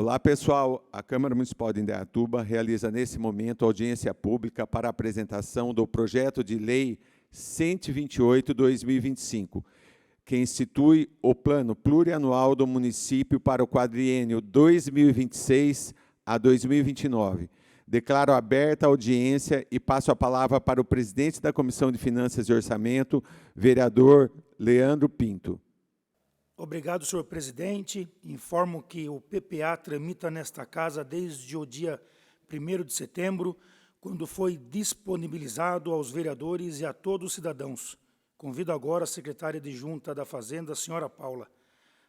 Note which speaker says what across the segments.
Speaker 1: Olá, pessoal. A Câmara Municipal de Indaiatuba realiza, nesse momento, audiência pública para a apresentação do projeto de lei 128/2025, que institui o Plano Plurianual do município para o quadriênio 2026 a 2029. Declaro aberta a audiência e passo a palavra para o presidente da Comissão de Finanças e Orçamento, vereador Leandro Pinto.
Speaker 2: Obrigado, senhor presidente. Informo que o PPA tramita nesta casa desde o dia 1º de setembro, quando foi disponibilizado aos vereadores e a todos os cidadãos. Convido agora a secretária de Junta da Fazenda, a senhora Paula,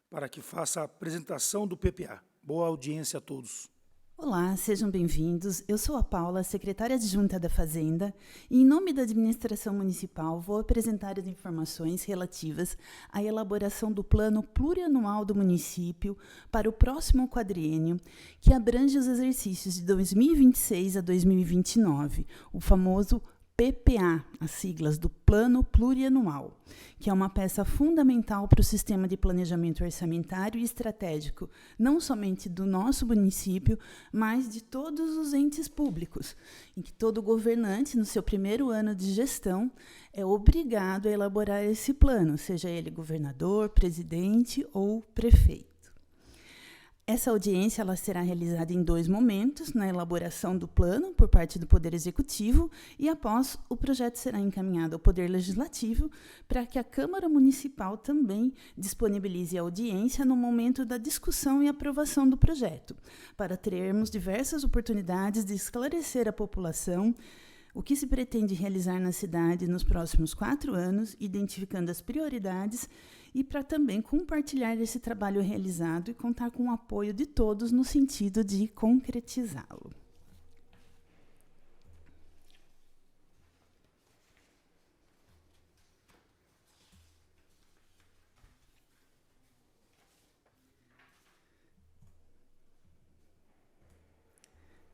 Speaker 2: para que faça a apresentação do PPA. Boa audiência a todos.
Speaker 3: Olá, sejam bem-vindos. Eu sou a Paula, secretária adjunta da Fazenda, e, em nome da administração municipal, vou apresentar as informações relativas à elaboração do Plano Plurianual do município para o próximo quadriênio, que abrange os exercícios de 2026 a 2029, o famoso PPA, as siglas do Plano Plurianual, que é uma peça fundamental para o sistema de planejamento orçamentário e estratégico, não somente do nosso município, mas de todos os entes públicos, em que todo governante, no seu primeiro ano de gestão, é obrigado a elaborar esse plano, seja ele governador, presidente ou prefeito. Essa audiência ela será realizada em 2 momentos, na elaboração do plano por parte do Poder Executivo e, após, o projeto será encaminhado ao Poder Legislativo para que a Câmara Municipal também disponibilize a audiência no momento da discussão e aprovação do projeto, para termos diversas oportunidades de esclarecer à população o que se pretende realizar na cidade nos próximos 4 anos, identificando as prioridades e para também compartilhar esse trabalho realizado e contar com o apoio de todos no sentido de concretizá-lo.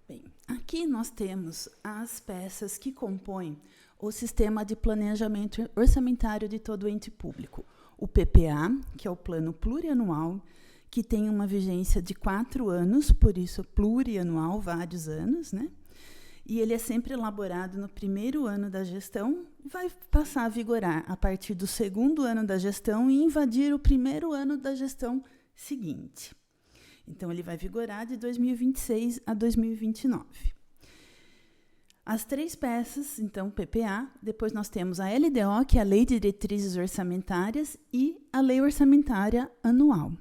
Speaker 3: Bem, aqui nós temos as peças que compõem o sistema de planejamento orçamentário de todo ente público. O PPA, que é o Plano Plurianual, que tem uma vigência de 4 anos, por isso plurianual, vários anos, né? E ele é sempre elaborado no primeiro ano da gestão, vai passar a vigorar a partir do 2º ano da gestão e invadir o 1º ano da gestão seguinte. Então, ele vai vigorar de 2026 a 2029. As 3 peças, então, PPA, depois nós temos a LDO, que é a Lei de Diretrizes Orçamentárias, e a Lei Orçamentária Anual,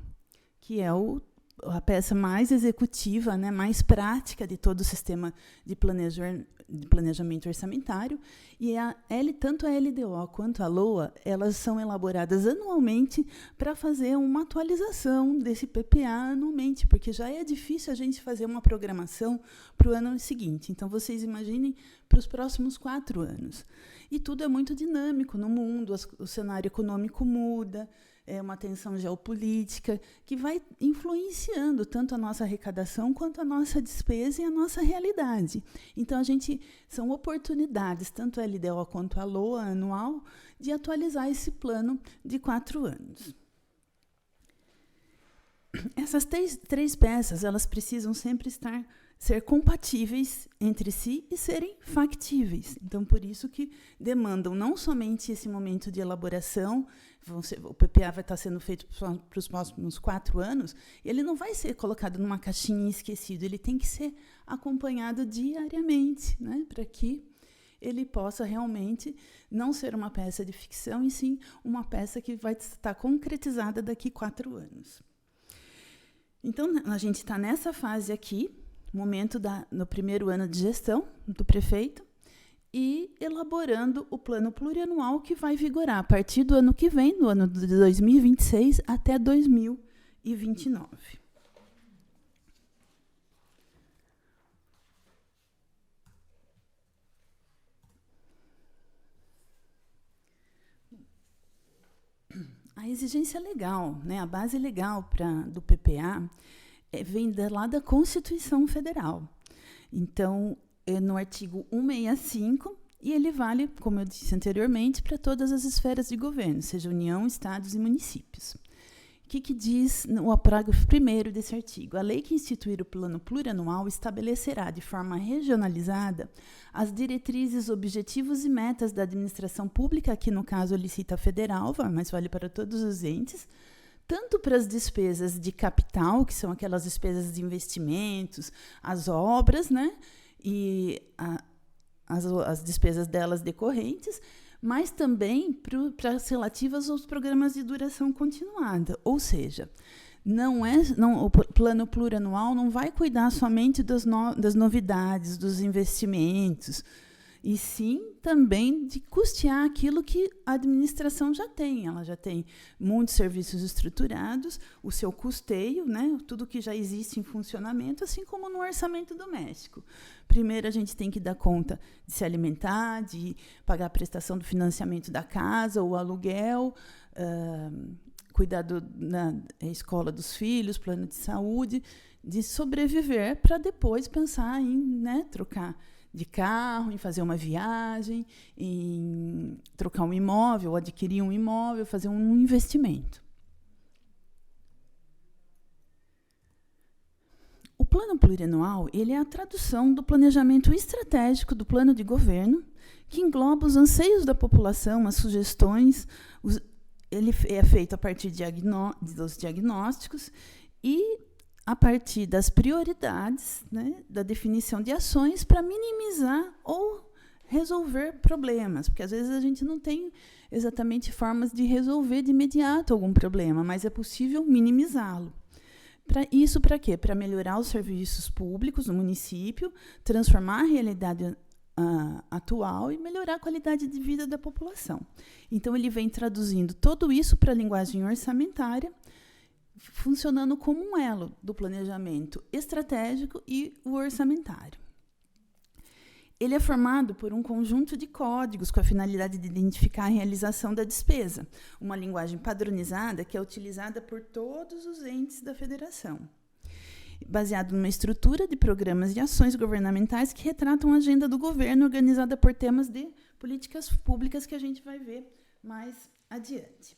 Speaker 3: que é a peça mais executiva, né, mais prática de todo o sistema de planejamento orçamentário. E tanto a LDO quanto a LOA, elas são elaboradas anualmente para fazer uma atualização desse PPA anualmente, porque já é difícil a gente fazer uma programação para o ano seguinte. Então, vocês imaginem para os próximos 4 anos. E tudo é muito dinâmico no mundo, o cenário econômico muda, é uma tensão geopolítica que vai influenciando tanto a nossa arrecadação quanto a nossa despesa e a nossa realidade. Então, são oportunidades, tanto a LDO quanto a LOA anual, de atualizar esse plano de 4 anos. Essas três peças, elas precisam sempre ser compatíveis entre si e serem factíveis. Então, por isso que demandam não somente esse momento de elaboração, o PPA vai estar sendo feito para os próximos 4 anos, ele não vai ser colocado numa caixinha e esquecido, ele tem que ser acompanhado diariamente, né, para que ele possa realmente não ser uma peça de ficção, e sim uma peça que vai estar concretizada daqui 4 anos. Então, a gente está nessa fase aqui, momento no primeiro ano de gestão do prefeito, e elaborando o plano plurianual que vai vigorar a partir do ano que vem, no ano de 2026 até 2029. A exigência legal, né, a base legal do PPA vem lá da Constituição Federal. Então, no artigo 165, e ele vale, como eu disse anteriormente, para todas as esferas de governo, seja União, estados e municípios. O que diz no parágrafo 1º desse artigo? A lei que instituir o plano plurianual estabelecerá de forma regionalizada as diretrizes, objetivos e metas da administração pública, aqui no caso ele cita a federal, mas vale para todos os entes, tanto para as despesas de capital, que são aquelas despesas de investimentos, as obras, né, e as despesas delas decorrentes, mas também para as relativas aos programas de duração continuada. Ou seja, o plano plurianual não vai cuidar somente das novidades, dos investimentos, e sim também de custear aquilo que a administração já tem. Ela já tem muitos serviços estruturados, o seu custeio, né, tudo que já existe em funcionamento, assim como no orçamento doméstico. Primeiro, a gente tem que dar conta de se alimentar, de pagar a prestação do financiamento da casa, o aluguel, cuidar da escola dos filhos, plano de saúde, de sobreviver para depois pensar em, né, trocar de carro, em fazer uma viagem, em trocar um imóvel, adquirir um imóvel, fazer um investimento. O plano plurianual ele é a tradução do planejamento estratégico do plano de governo, que engloba os anseios da população, as sugestões. Ele é feito a partir dos diagnósticos e a partir das prioridades, né, da definição de ações para minimizar ou resolver problemas, porque às vezes a gente não tem exatamente formas de resolver de imediato algum problema, mas é possível minimizá-lo. Isso para quê? Para melhorar os serviços públicos no município, transformar a realidade atual e melhorar a qualidade de vida da população. Então, ele vem traduzindo tudo isso para a linguagem orçamentária, funcionando como um elo do planejamento estratégico e o orçamentário. Ele é formado por um conjunto de códigos com a finalidade de identificar a realização da despesa, uma linguagem padronizada que é utilizada por todos os entes da federação, baseado numa estrutura de programas e ações governamentais que retratam a agenda do governo, organizada por temas de políticas públicas que a gente vai ver mais adiante.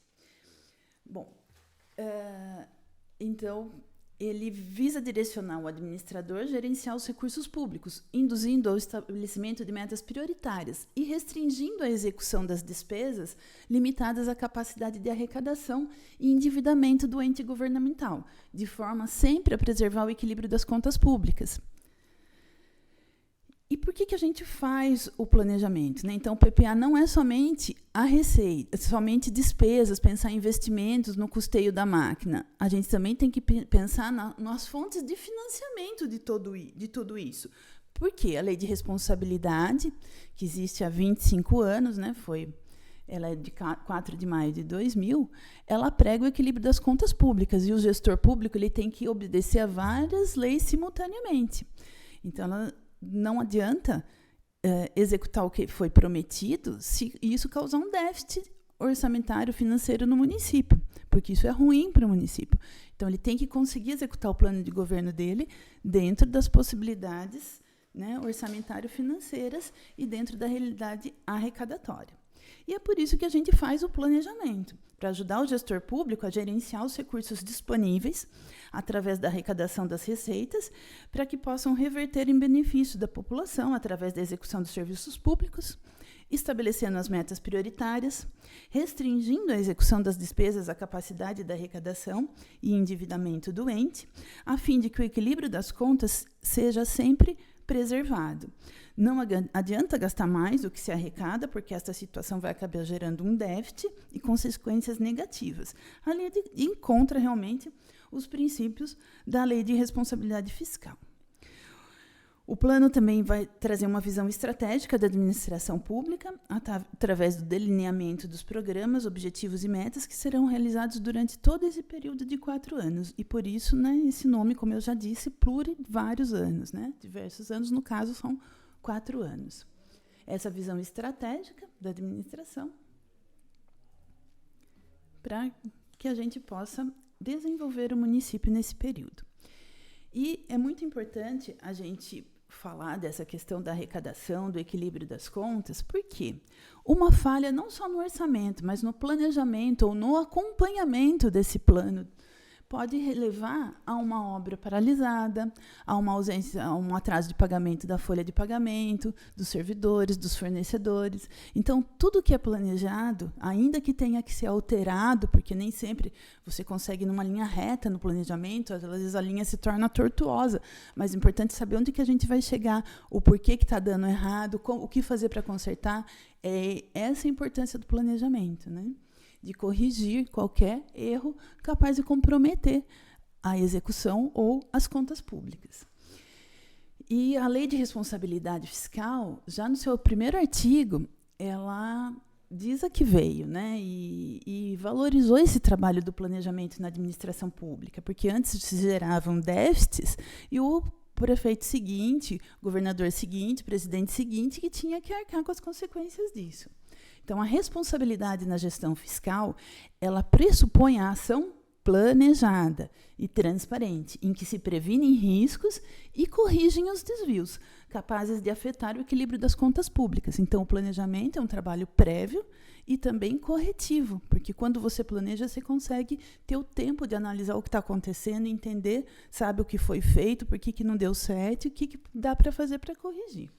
Speaker 3: Bom, então, ele visa direcionar o administrador a gerenciar os recursos públicos, induzindo ao estabelecimento de metas prioritárias e restringindo a execução das despesas limitadas à capacidade de arrecadação e endividamento do ente governamental, de forma sempre a preservar o equilíbrio das contas públicas. E por que a gente faz o planejamento, né? Então, o PPA não é somente a receita, somente despesas, pensar em investimentos no custeio da máquina. A gente também tem que pensar nas fontes de financiamento de tudo isso. Por quê? A lei de responsabilidade, que existe há 25 anos, né? Ela é de 4 de maio de 2000, ela prega o equilíbrio das contas públicas, e o gestor público ele tem que obedecer a várias leis simultaneamente. Então, ela não adianta executar o que foi prometido se isso causar um déficit orçamentário financeiro no município, porque isso é ruim para o município. Então, ele tem que conseguir executar o plano de governo dele dentro das possibilidades, né, orçamentário-financeiras e dentro da realidade arrecadatória. E é por isso que a gente faz o planejamento, para ajudar o gestor público a gerenciar os recursos disponíveis através da arrecadação das receitas, para que possam reverter em benefício da população através da execução dos serviços públicos, estabelecendo as metas prioritárias, restringindo a execução das despesas à capacidade da arrecadação e endividamento do ente, a fim de que o equilíbrio das contas seja sempre preservado. Não adianta gastar mais do que se arrecada, porque esta situação vai acabar gerando um déficit e consequências negativas. A lei encontra realmente os princípios da Lei de Responsabilidade Fiscal. O plano também vai trazer uma visão estratégica da administração pública, através do delineamento dos programas, objetivos e metas que serão realizados durante todo esse período de 4 anos. E, por isso, né, esse nome, como eu já disse, vários anos, né? Diversos anos, no caso, são 4 anos. Essa visão estratégica da administração para que a gente possa desenvolver o município nesse período. E é muito importante a gente falar dessa questão da arrecadação, do equilíbrio das contas, porque uma falha não só no orçamento, mas no planejamento ou no acompanhamento desse plano pode levar a uma obra paralisada, a uma ausência, a um atraso de pagamento da folha de pagamento, dos servidores, dos fornecedores. Então, tudo que é planejado, ainda que tenha que ser alterado, porque nem sempre você consegue numa linha reta no planejamento, às vezes a linha se torna tortuosa, mas é importante saber onde que a gente vai chegar, o porquê que está dando errado, o que fazer para consertar. É essa a importância do planejamento, né? De corrigir qualquer erro capaz de comprometer a execução ou as contas públicas. E a Lei de Responsabilidade Fiscal, já no seu primeiro artigo, ela diz a que veio, né, e valorizou esse trabalho do planejamento na administração pública, porque antes se geravam déficits e o prefeito seguinte, governador seguinte, presidente seguinte, que tinha que arcar com as consequências disso. Então, a responsabilidade na gestão fiscal, ela pressupõe a ação planejada e transparente, em que se previnem riscos e corrigem os desvios, capazes de afetar o equilíbrio das contas públicas. Então, o planejamento é um trabalho prévio e também corretivo, porque quando você planeja, você consegue ter o tempo de analisar o que está acontecendo, entender, sabe o que foi feito, por que não deu certo e o que dá para fazer para corrigir.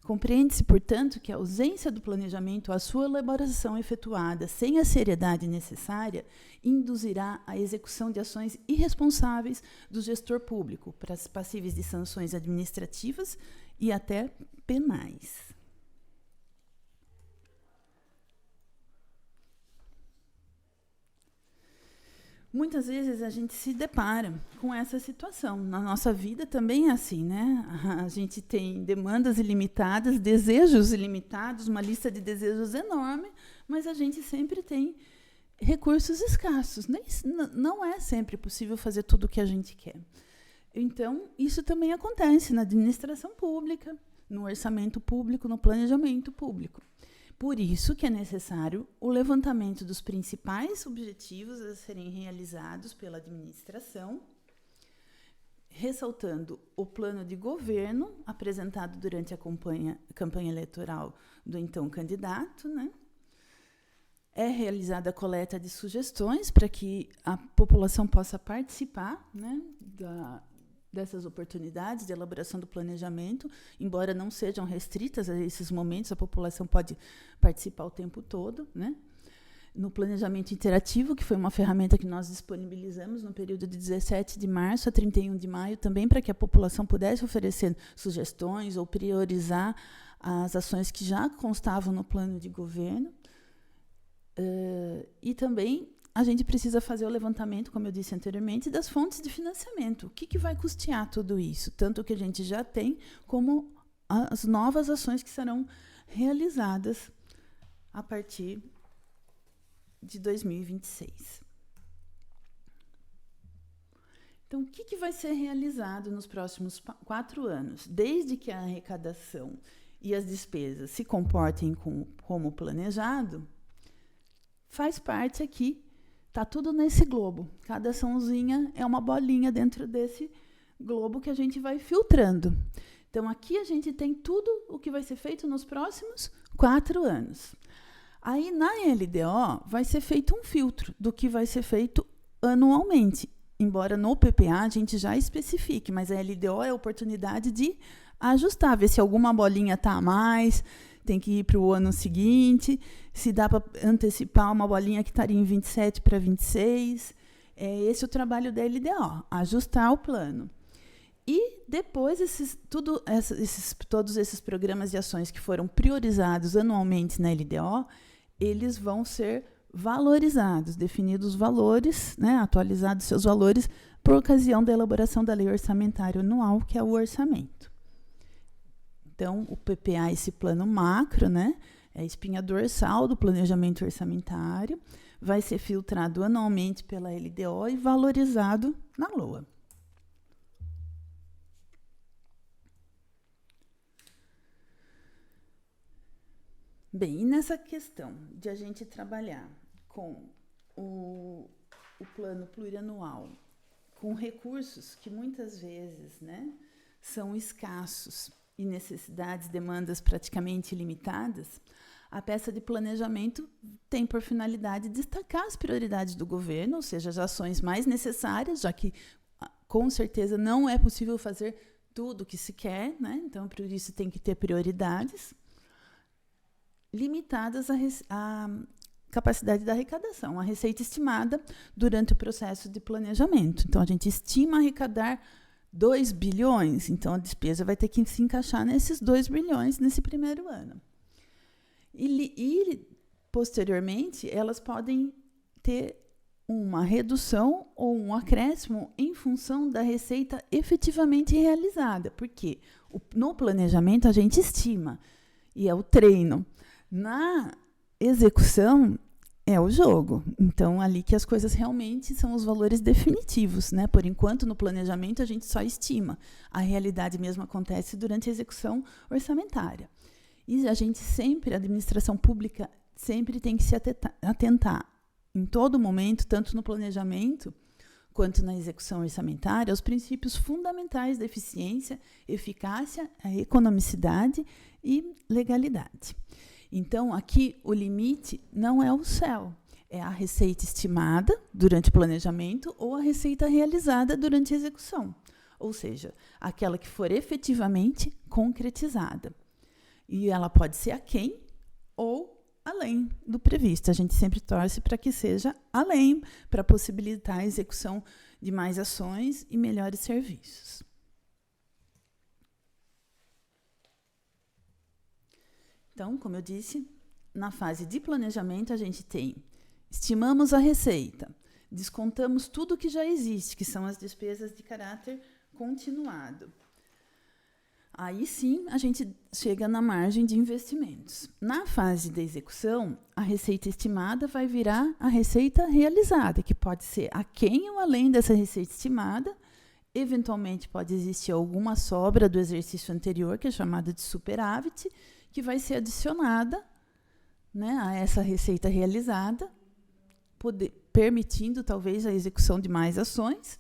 Speaker 3: Compreende-se, portanto, que a ausência do planejamento, a sua elaboração efetuada sem a seriedade necessária, induzirá a execução de ações irresponsáveis do gestor público, passíveis de sanções administrativas e até penais. Muitas vezes a gente se depara com essa situação. Na nossa vida também é assim, né? A gente tem demandas ilimitadas, desejos ilimitados, uma lista de desejos enorme, mas a gente sempre tem recursos escassos. Não é sempre possível fazer tudo o que a gente quer. Então, isso também acontece na administração pública, no orçamento público, no planejamento público. Por isso que é necessário o levantamento dos principais objetivos a serem realizados pela administração, ressaltando o plano de governo apresentado durante a campanha eleitoral do então candidato, né? É realizada a coleta de sugestões para que a população possa participar, né, dessas oportunidades de elaboração do planejamento, embora não sejam restritas a esses momentos, a população pode participar o tempo todo, né? No planejamento interativo, que foi uma ferramenta que nós disponibilizamos no período de 17 de março a 31 de maio, também para que a população pudesse oferecer sugestões ou priorizar as ações que já constavam no plano de governo. E também a gente precisa fazer o levantamento, como eu disse anteriormente, das fontes de financiamento. O que vai custear tudo isso? Tanto o que a gente já tem, como as novas ações que serão realizadas a partir de 2026. Então, o que vai ser realizado nos próximos 4 anos? Desde que a arrecadação e as despesas se comportem como planejado, faz parte aqui. Está tudo nesse globo. Cada açãozinha é uma bolinha dentro desse globo que a gente vai filtrando. Então, aqui a gente tem tudo o que vai ser feito nos próximos 4 anos. Aí, na LDO, vai ser feito um filtro do que vai ser feito anualmente. Embora no PPA a gente já especifique, mas a LDO é a oportunidade de ajustar, ver se alguma bolinha está a mais, tem que ir para o ano seguinte, se dá para antecipar uma bolinha que estaria em 27 para 26. É esse o trabalho da LDO, ajustar o plano. E depois, todos esses programas de ações que foram priorizados anualmente na LDO, eles vão ser valorizados, definidos os valores, né, atualizados seus valores, por ocasião da elaboração da lei orçamentária anual, que é o orçamento. Então, o PPA, esse plano macro, né, é a espinha dorsal do planejamento orçamentário, vai ser filtrado anualmente pela LDO e valorizado na LOA. Bem, e nessa questão de a gente trabalhar com o plano plurianual, com recursos que muitas vezes, né, são escassos e necessidades, demandas praticamente ilimitadas, a peça de planejamento tem por finalidade destacar as prioridades do governo, ou seja, as ações mais necessárias, já que, com certeza, não é possível fazer tudo o que se quer, né? Então, por isso, tem que ter prioridades limitadas à capacidade da arrecadação, a receita estimada durante o processo de planejamento. Então, a gente estima arrecadar 2 bilhões, então a despesa vai ter que se encaixar nesses 2 bilhões nesse primeiro ano. E posteriormente, elas podem ter uma redução ou um acréscimo em função da receita efetivamente realizada, porque no planejamento a gente estima, e é o treino. Na execução, é o jogo. Então, ali que as coisas realmente são os valores definitivos, né? Por enquanto, no planejamento, a gente só estima. A realidade mesmo acontece durante a execução orçamentária. E a gente sempre, a administração pública, sempre tem que se atentar, em todo momento, tanto no planejamento quanto na execução orçamentária, aos princípios fundamentais da eficiência, eficácia, a economicidade e legalidade. Então, aqui, o limite não é o céu, é a receita estimada durante o planejamento ou a receita realizada durante a execução, ou seja, aquela que for efetivamente concretizada. E ela pode ser aquém ou além do previsto. A gente sempre torce para que seja além, para possibilitar a execução de mais ações e melhores serviços. Então, como eu disse, na fase de planejamento, a gente estimamos a receita, descontamos tudo que já existe, que são as despesas de caráter continuado. Aí sim, a gente chega na margem de investimentos. Na fase da execução, a receita estimada vai virar a receita realizada, que pode ser aquém ou além dessa receita estimada. Eventualmente, pode existir alguma sobra do exercício anterior, que é chamada de superávit, que vai ser adicionada, né, a essa receita realizada, permitindo, talvez, a execução de mais ações,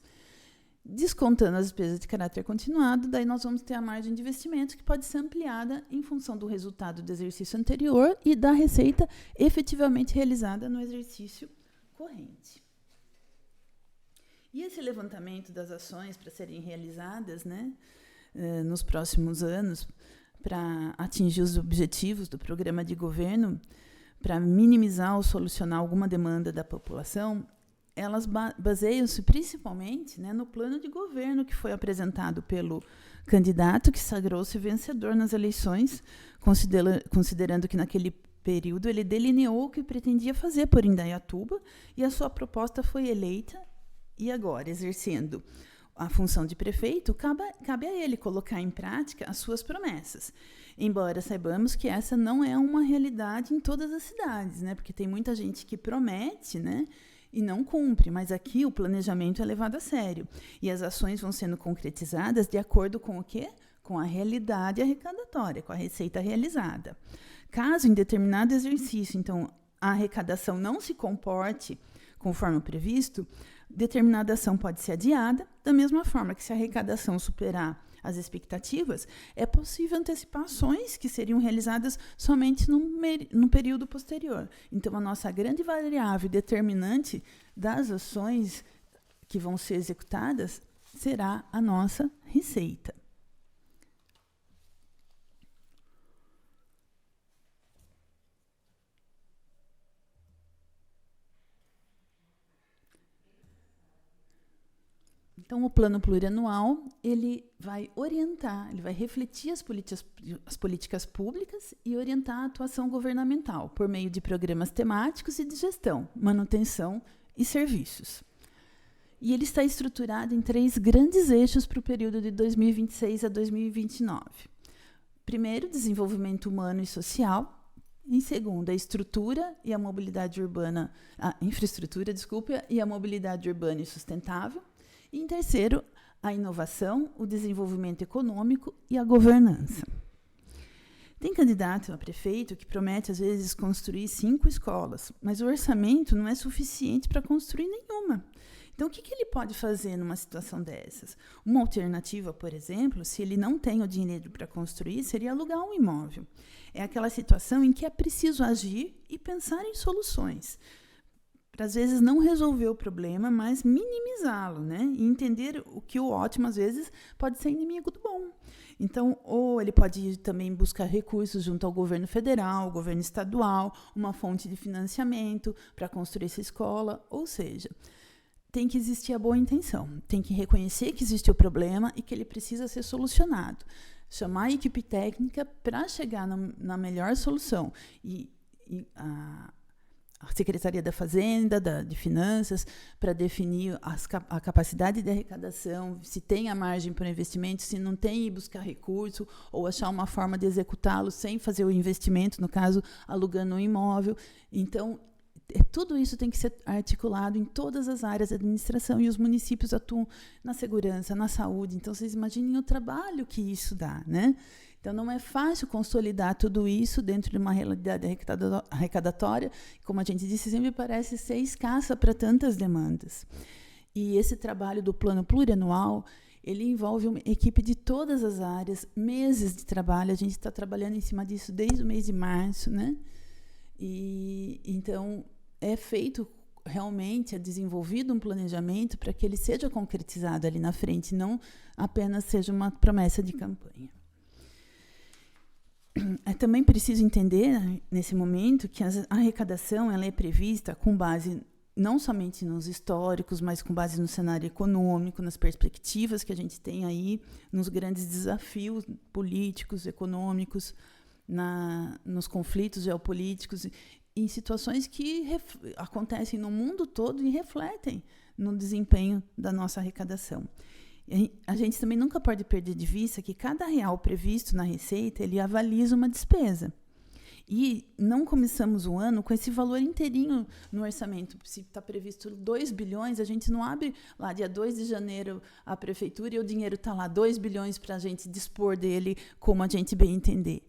Speaker 3: descontando as despesas de caráter continuado. Daí nós vamos ter a margem de investimento, que pode ser ampliada em função do resultado do exercício anterior e da receita efetivamente realizada no exercício corrente. E esse levantamento das ações para serem realizadas, né, nos próximos anos, para atingir os objetivos do programa de governo, para minimizar ou solucionar alguma demanda da população, elas baseiam-se principalmente, né, no plano de governo que foi apresentado pelo candidato que sagrou-se vencedor nas eleições, considerando que naquele período ele delineou o que pretendia fazer por Indaiatuba e a sua proposta foi eleita, e agora, exercendo a função de prefeito, cabe a ele colocar em prática as suas promessas. Embora saibamos que essa não é uma realidade em todas as cidades, né? Porque tem muita gente que promete, né, e não cumpre, mas aqui o planejamento é levado a sério. E as ações vão sendo concretizadas de acordo com o quê? Com a realidade arrecadatória, com a receita realizada. Caso em determinado exercício, então, a arrecadação não se comporte conforme o previsto, determinada ação pode ser adiada, da mesma forma que se a arrecadação superar as expectativas, é possível antecipar ações que seriam realizadas somente num período posterior. Então, a nossa grande variável determinante das ações que vão ser executadas será a nossa receita. Então, o plano plurianual, ele vai orientar, ele vai refletir as políticas públicas e orientar a atuação governamental por meio de programas temáticos e de gestão, manutenção e serviços. E ele está estruturado em 3 grandes eixos para o período de 2026 a 2029. Primeiro, desenvolvimento humano e social. Em segundo, a estrutura e a mobilidade urbana, a infraestrutura, e a mobilidade urbana e sustentável. E, em terceiro, a inovação, o desenvolvimento econômico e a governança. Tem candidato a prefeito que promete, às vezes, construir 5 escolas, mas o orçamento não é suficiente para construir nenhuma. Então, o que ele pode fazer numa situação dessas? Uma alternativa, por exemplo, se ele não tem o dinheiro para construir, seria alugar um imóvel. É aquela situação em que é preciso agir e pensar em soluções. Para, às vezes, não resolver o problema, mas minimizá-lo, né? E entender o que o ótimo, às vezes, pode ser inimigo do bom. Então, ou ele pode também buscar recursos junto ao governo federal, ao governo estadual, uma fonte de financiamento para construir essa escola, ou seja, tem que existir a boa intenção, tem que reconhecer que existe o problema e que ele precisa ser solucionado. Chamar a equipe técnica para chegar na melhor solução. E a Secretaria da Fazenda, de Finanças, para definir a capacidade de arrecadação, se tem a margem para o investimento, se não tem, ir buscar recurso, ou achar uma forma de executá-lo sem fazer o investimento, no caso, alugando um imóvel. Então, tudo isso tem que ser articulado em todas as áreas da administração, e os municípios atuam na segurança, na saúde. Então, vocês imaginem o trabalho que isso dá, né? Então, não é fácil consolidar tudo isso dentro de uma realidade arrecadatória, como a gente disse, sempre parece ser escassa para tantas demandas. E esse trabalho do plano plurianual, ele envolve uma equipe de todas as áreas, meses de trabalho, a gente está trabalhando em cima disso desde o mês de março, né? E então é feito realmente, é desenvolvido um planejamento para que ele seja concretizado ali na frente, não apenas seja uma promessa de campanha. É também preciso entender, nesse momento, que a arrecadação ela é prevista com base não somente nos históricos, mas com base no cenário econômico, nas perspectivas que a gente tem aí, nos grandes desafios políticos, econômicos, nos conflitos geopolíticos, em situações que acontecem no mundo todo e refletem no desempenho da nossa arrecadação. A gente também nunca pode perder de vista que cada real previsto na receita, ele avaliza uma despesa. E não começamos o ano com esse valor inteirinho no orçamento. Se está previsto 2 bilhões, a gente não abre lá dia 2 de janeiro a prefeitura e o dinheiro está lá, 2 bilhões para a gente dispor dele como a gente bem entender.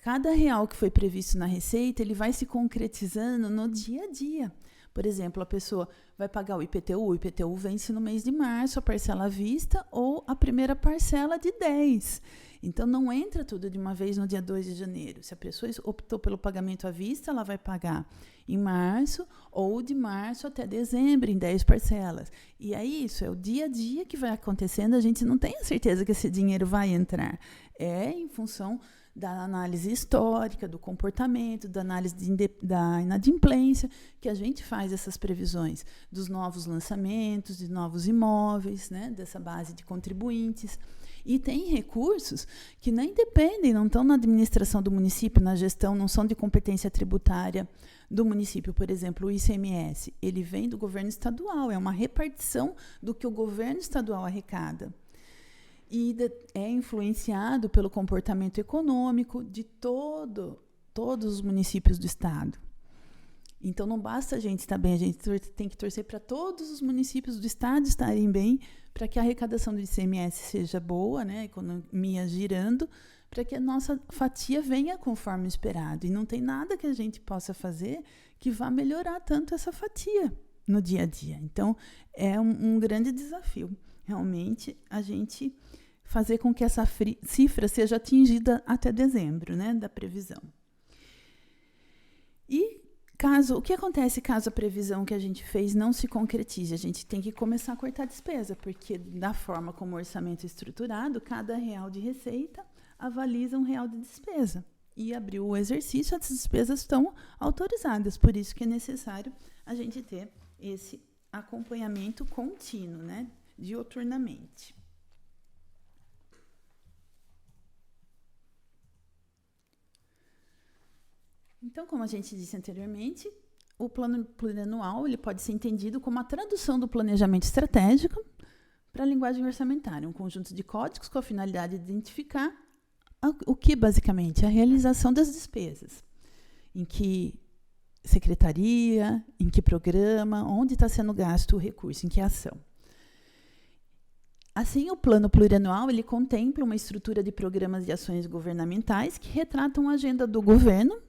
Speaker 3: Cada real que foi previsto na receita, ele vai se concretizando no dia a dia. Por exemplo, a pessoa vai pagar o IPTU vence no mês de março, a parcela à vista ou a primeira parcela de 10. Então, não entra tudo de uma vez no dia 2 de janeiro. Se a pessoa optou pelo pagamento à vista, ela vai pagar em março ou de março até dezembro, em 10 parcelas. E aí, isso é o dia a dia que vai acontecendo, a gente não tem a certeza que esse dinheiro vai entrar. É em função da análise histórica, do comportamento, da análise da inadimplência, que a gente faz essas previsões dos novos lançamentos, de novos imóveis, né, dessa base de contribuintes. E tem recursos que nem dependem, não estão na administração do município, na gestão, não são de competência tributária do município. Por exemplo, o ICMS, ele vem do governo estadual, é uma repartição do que o governo estadual arrecada. E é influenciado pelo comportamento econômico de todos os municípios do estado. Então, não basta a gente estar bem, a gente tem que torcer para todos os municípios do estado estarem bem, para que a arrecadação do ICMS seja boa, né, a economia girando, para que a nossa fatia venha conforme esperado. E não tem nada que a gente possa fazer que vá melhorar tanto essa fatia no dia a dia. Então, é um grande desafio, realmente, a gente fazer com que essa cifra seja atingida até dezembro, né, da previsão. E o que acontece caso a previsão que a gente fez não se concretize? A gente tem que começar a cortar despesa, porque da forma como o orçamento é estruturado, cada real de receita avaliza um real de despesa. E abriu o exercício, essas despesas estão autorizadas, por isso que é necessário a gente ter esse acompanhamento contínuo, né, dioturnamente. Então, como a gente disse anteriormente, o plano plurianual ele pode ser entendido como a tradução do planejamento estratégico para a linguagem orçamentária, um conjunto de códigos com a finalidade de identificar o que, basicamente, é a realização das despesas, em que secretaria, em que programa, onde está sendo gasto o recurso, em que ação. Assim, o plano plurianual ele contempla uma estrutura de programas de ações governamentais que retratam a agenda do governo,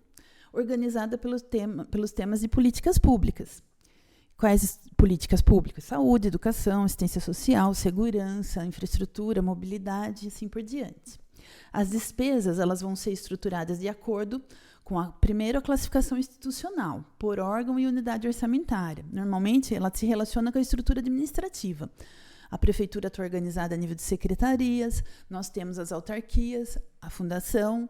Speaker 3: organizada pelos temas de políticas públicas. Quais políticas públicas? Saúde, educação, assistência social, segurança, infraestrutura, mobilidade e assim por diante. As despesas elas vão ser estruturadas de acordo com a primeira classificação institucional, por órgão e unidade orçamentária. Normalmente, ela se relaciona com a estrutura administrativa. A prefeitura está organizada a nível de secretarias, nós temos as autarquias, a fundação,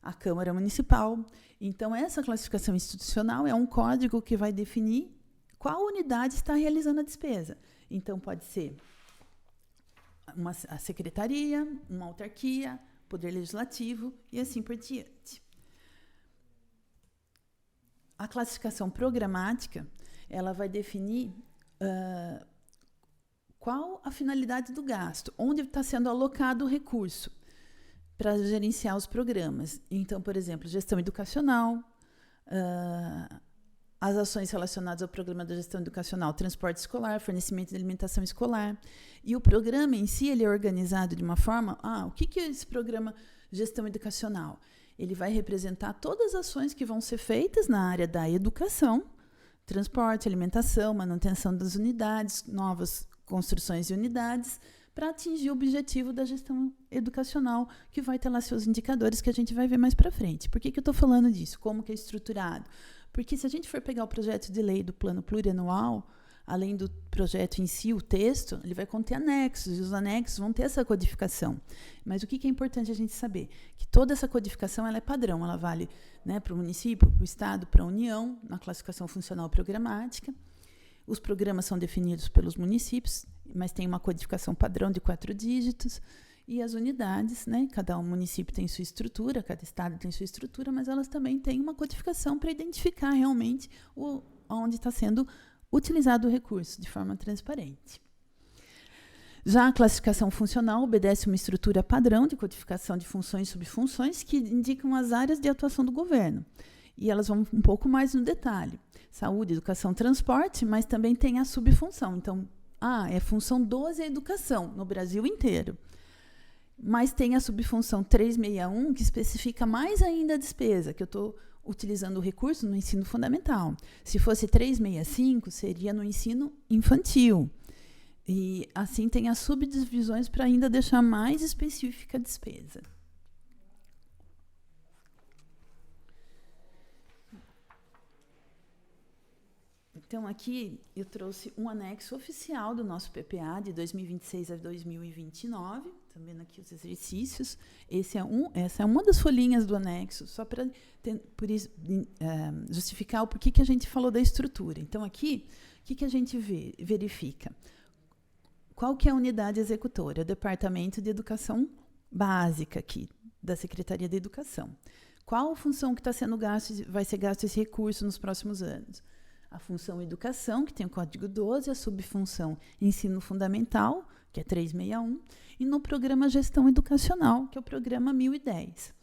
Speaker 3: a Câmara Municipal. Então, essa classificação institucional é um código que vai definir qual unidade está realizando a despesa. Então, pode ser a secretaria, uma autarquia, poder legislativo e assim por diante. A classificação programática, ela vai definir qual a finalidade do gasto, onde está sendo alocado o recurso para gerenciar os programas. Então, por exemplo, gestão educacional, as ações relacionadas ao programa da gestão educacional, transporte escolar, fornecimento de alimentação escolar. E o programa em si ele é organizado de uma forma... o que é esse programa gestão educacional? Ele vai representar todas as ações que vão ser feitas na área da educação, transporte, alimentação, manutenção das unidades, novas construções de unidades, para atingir o objetivo da gestão educacional, que vai ter lá seus indicadores que a gente vai ver mais para frente. Por que eu estou falando disso? Como que é estruturado? Porque se a gente for pegar o projeto de lei do plano plurianual, além do projeto em si, o texto, ele vai conter anexos, e os anexos vão ter essa codificação. Mas o que é importante a gente saber? Que toda essa codificação ela é padrão, ela vale, né, para o município, para o Estado, para a União, na classificação funcional programática. Os programas são definidos pelos municípios, mas tem uma codificação padrão de 4 dígitos, e as unidades, né, cada município tem sua estrutura, cada estado tem sua estrutura, mas elas também têm uma codificação para identificar realmente onde está sendo utilizado o recurso de forma transparente. Já a classificação funcional obedece uma estrutura padrão de codificação de funções e subfunções que indicam as áreas de atuação do governo. E elas vão um pouco mais no detalhe. Saúde, educação, transporte, mas também tem a subfunção. Então, é função 12 a educação, no Brasil inteiro. Mas tem a subfunção 361, que especifica mais ainda a despesa, que eu estou utilizando o recurso no ensino fundamental. Se fosse 365, seria no ensino infantil. E assim tem as subdivisões para ainda deixar mais específica a despesa. Então, aqui eu trouxe um anexo oficial do nosso PPA de 2026 a 2029. Estão vendo aqui os exercícios. Essa é uma das folhinhas do anexo, só para justificar o porquê que a gente falou da estrutura. Então, aqui, o que a gente verifica? Qual que é a unidade executora? O Departamento de Educação Básica aqui, da Secretaria de Educação. Qual a função que está sendo gasto, vai ser gasto esse recurso nos próximos anos? A função educação, que tem o código 12, a subfunção ensino fundamental, que é 361, e no programa gestão educacional, que é o programa 1010.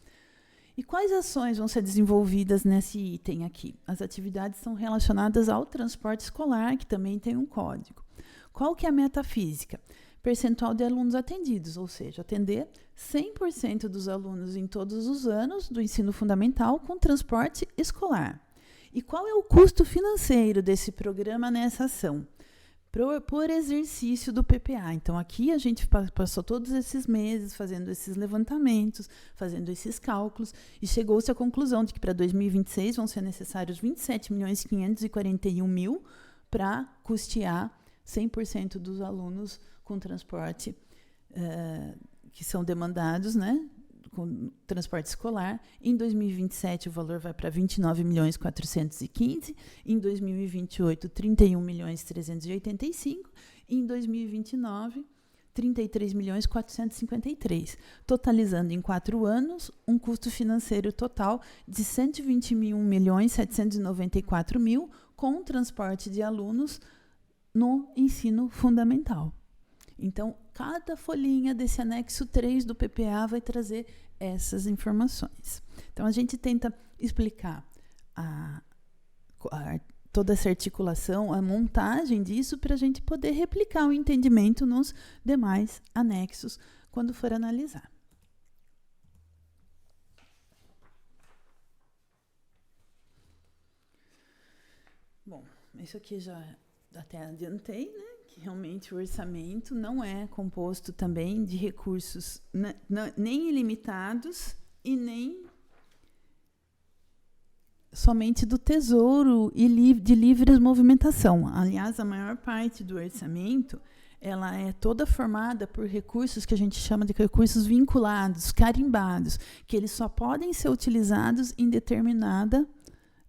Speaker 3: E quais ações vão ser desenvolvidas nesse item aqui? As atividades são relacionadas ao transporte escolar, que também tem um código. Qual que é a meta física? Percentual de alunos atendidos, ou seja, atender 100% dos alunos em todos os anos do ensino fundamental com transporte escolar. E qual é o custo financeiro desse programa nessa ação? Por exercício do PPA. Então, aqui a gente passou todos esses meses fazendo esses levantamentos, fazendo esses cálculos, e chegou-se à conclusão de que para 2026 vão ser necessários 27.541.000 para custear 100% dos alunos com transporte que são demandados, né? Com transporte escolar. Em 2027, o valor vai para 29.415.000, em 2028, 31.385.000, e em 2029, 33.453.000, totalizando em 4 anos um custo financeiro total de 121.794.000 com transporte de alunos no ensino fundamental. Então, cada folhinha desse anexo 3 do PPA vai trazer essas informações. Então, a gente tenta explicar toda essa articulação, a montagem disso, para a gente poder replicar o entendimento nos demais anexos quando for analisar. Bom, isso aqui já até adiantei, né? que realmente o orçamento não é composto também de recursos nem ilimitados e nem somente do Tesouro e de livre movimentação. Aliás, a maior parte do orçamento ela é toda formada por recursos que a gente chama de recursos vinculados, carimbados, que eles só podem ser utilizados em determinada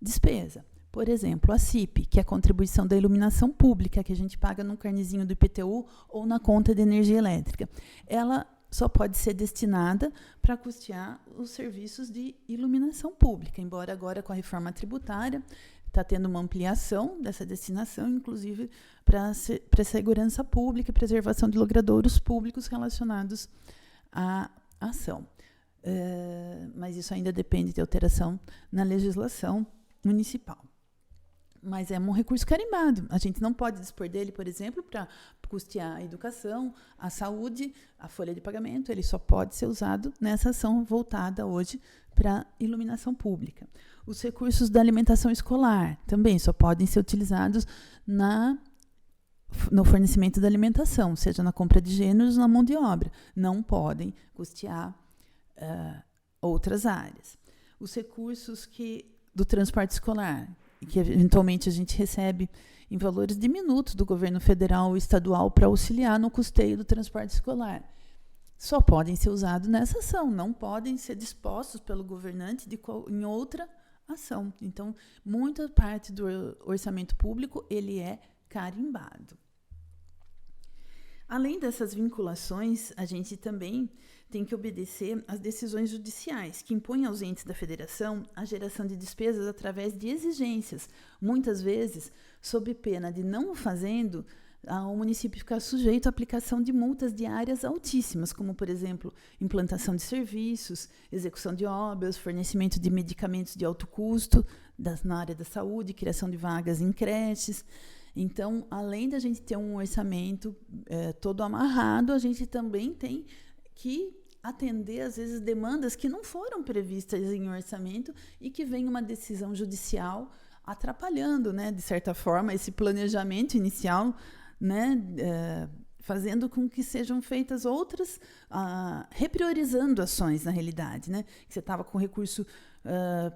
Speaker 3: despesa. Por exemplo, a CIP, que é a contribuição da iluminação pública, que a gente paga no carnezinho do IPTU ou na conta de energia elétrica. Ela só pode ser destinada para custear os serviços de iluminação pública, embora agora com a reforma tributária está tendo uma ampliação dessa destinação, inclusive para a segurança pública e preservação de logradouros públicos relacionados à ação. Mas isso ainda depende de alteração na legislação municipal. Mas é um recurso carimbado. A gente não pode dispor dele, por exemplo, para custear a educação, a saúde, a folha de pagamento. Ele só pode ser usado nessa ação voltada hoje para iluminação pública. Os recursos da alimentação escolar também só podem ser utilizados no fornecimento da alimentação, seja na compra de gêneros ou na mão de obra. Não podem custear outras áreas. Os recursos do transporte escolar, que eventualmente a gente recebe em valores diminutos do governo federal ou estadual para auxiliar no custeio do transporte escolar, só podem ser usados nessa ação, não podem ser dispostos pelo governante em outra ação. Então, muita parte do orçamento público ele é carimbado. Além dessas vinculações, a gente também tem que obedecer às decisões judiciais, que impõem aos entes da federação a geração de despesas através de exigências, muitas vezes sob pena de, não o fazendo, o município ficar sujeito à aplicação de multas diárias altíssimas, como, por exemplo, implantação de serviços, execução de obras, fornecimento de medicamentos de alto custo na área da saúde, criação de vagas em creches. Então, além da gente ter um orçamento todo amarrado, a gente também tem que atender, às vezes, demandas que não foram previstas em orçamento e que vem uma decisão judicial atrapalhando, né, de certa forma, esse planejamento inicial, né, fazendo com que sejam feitas outras, repriorizando ações, na realidade. Né? Você estava com recurso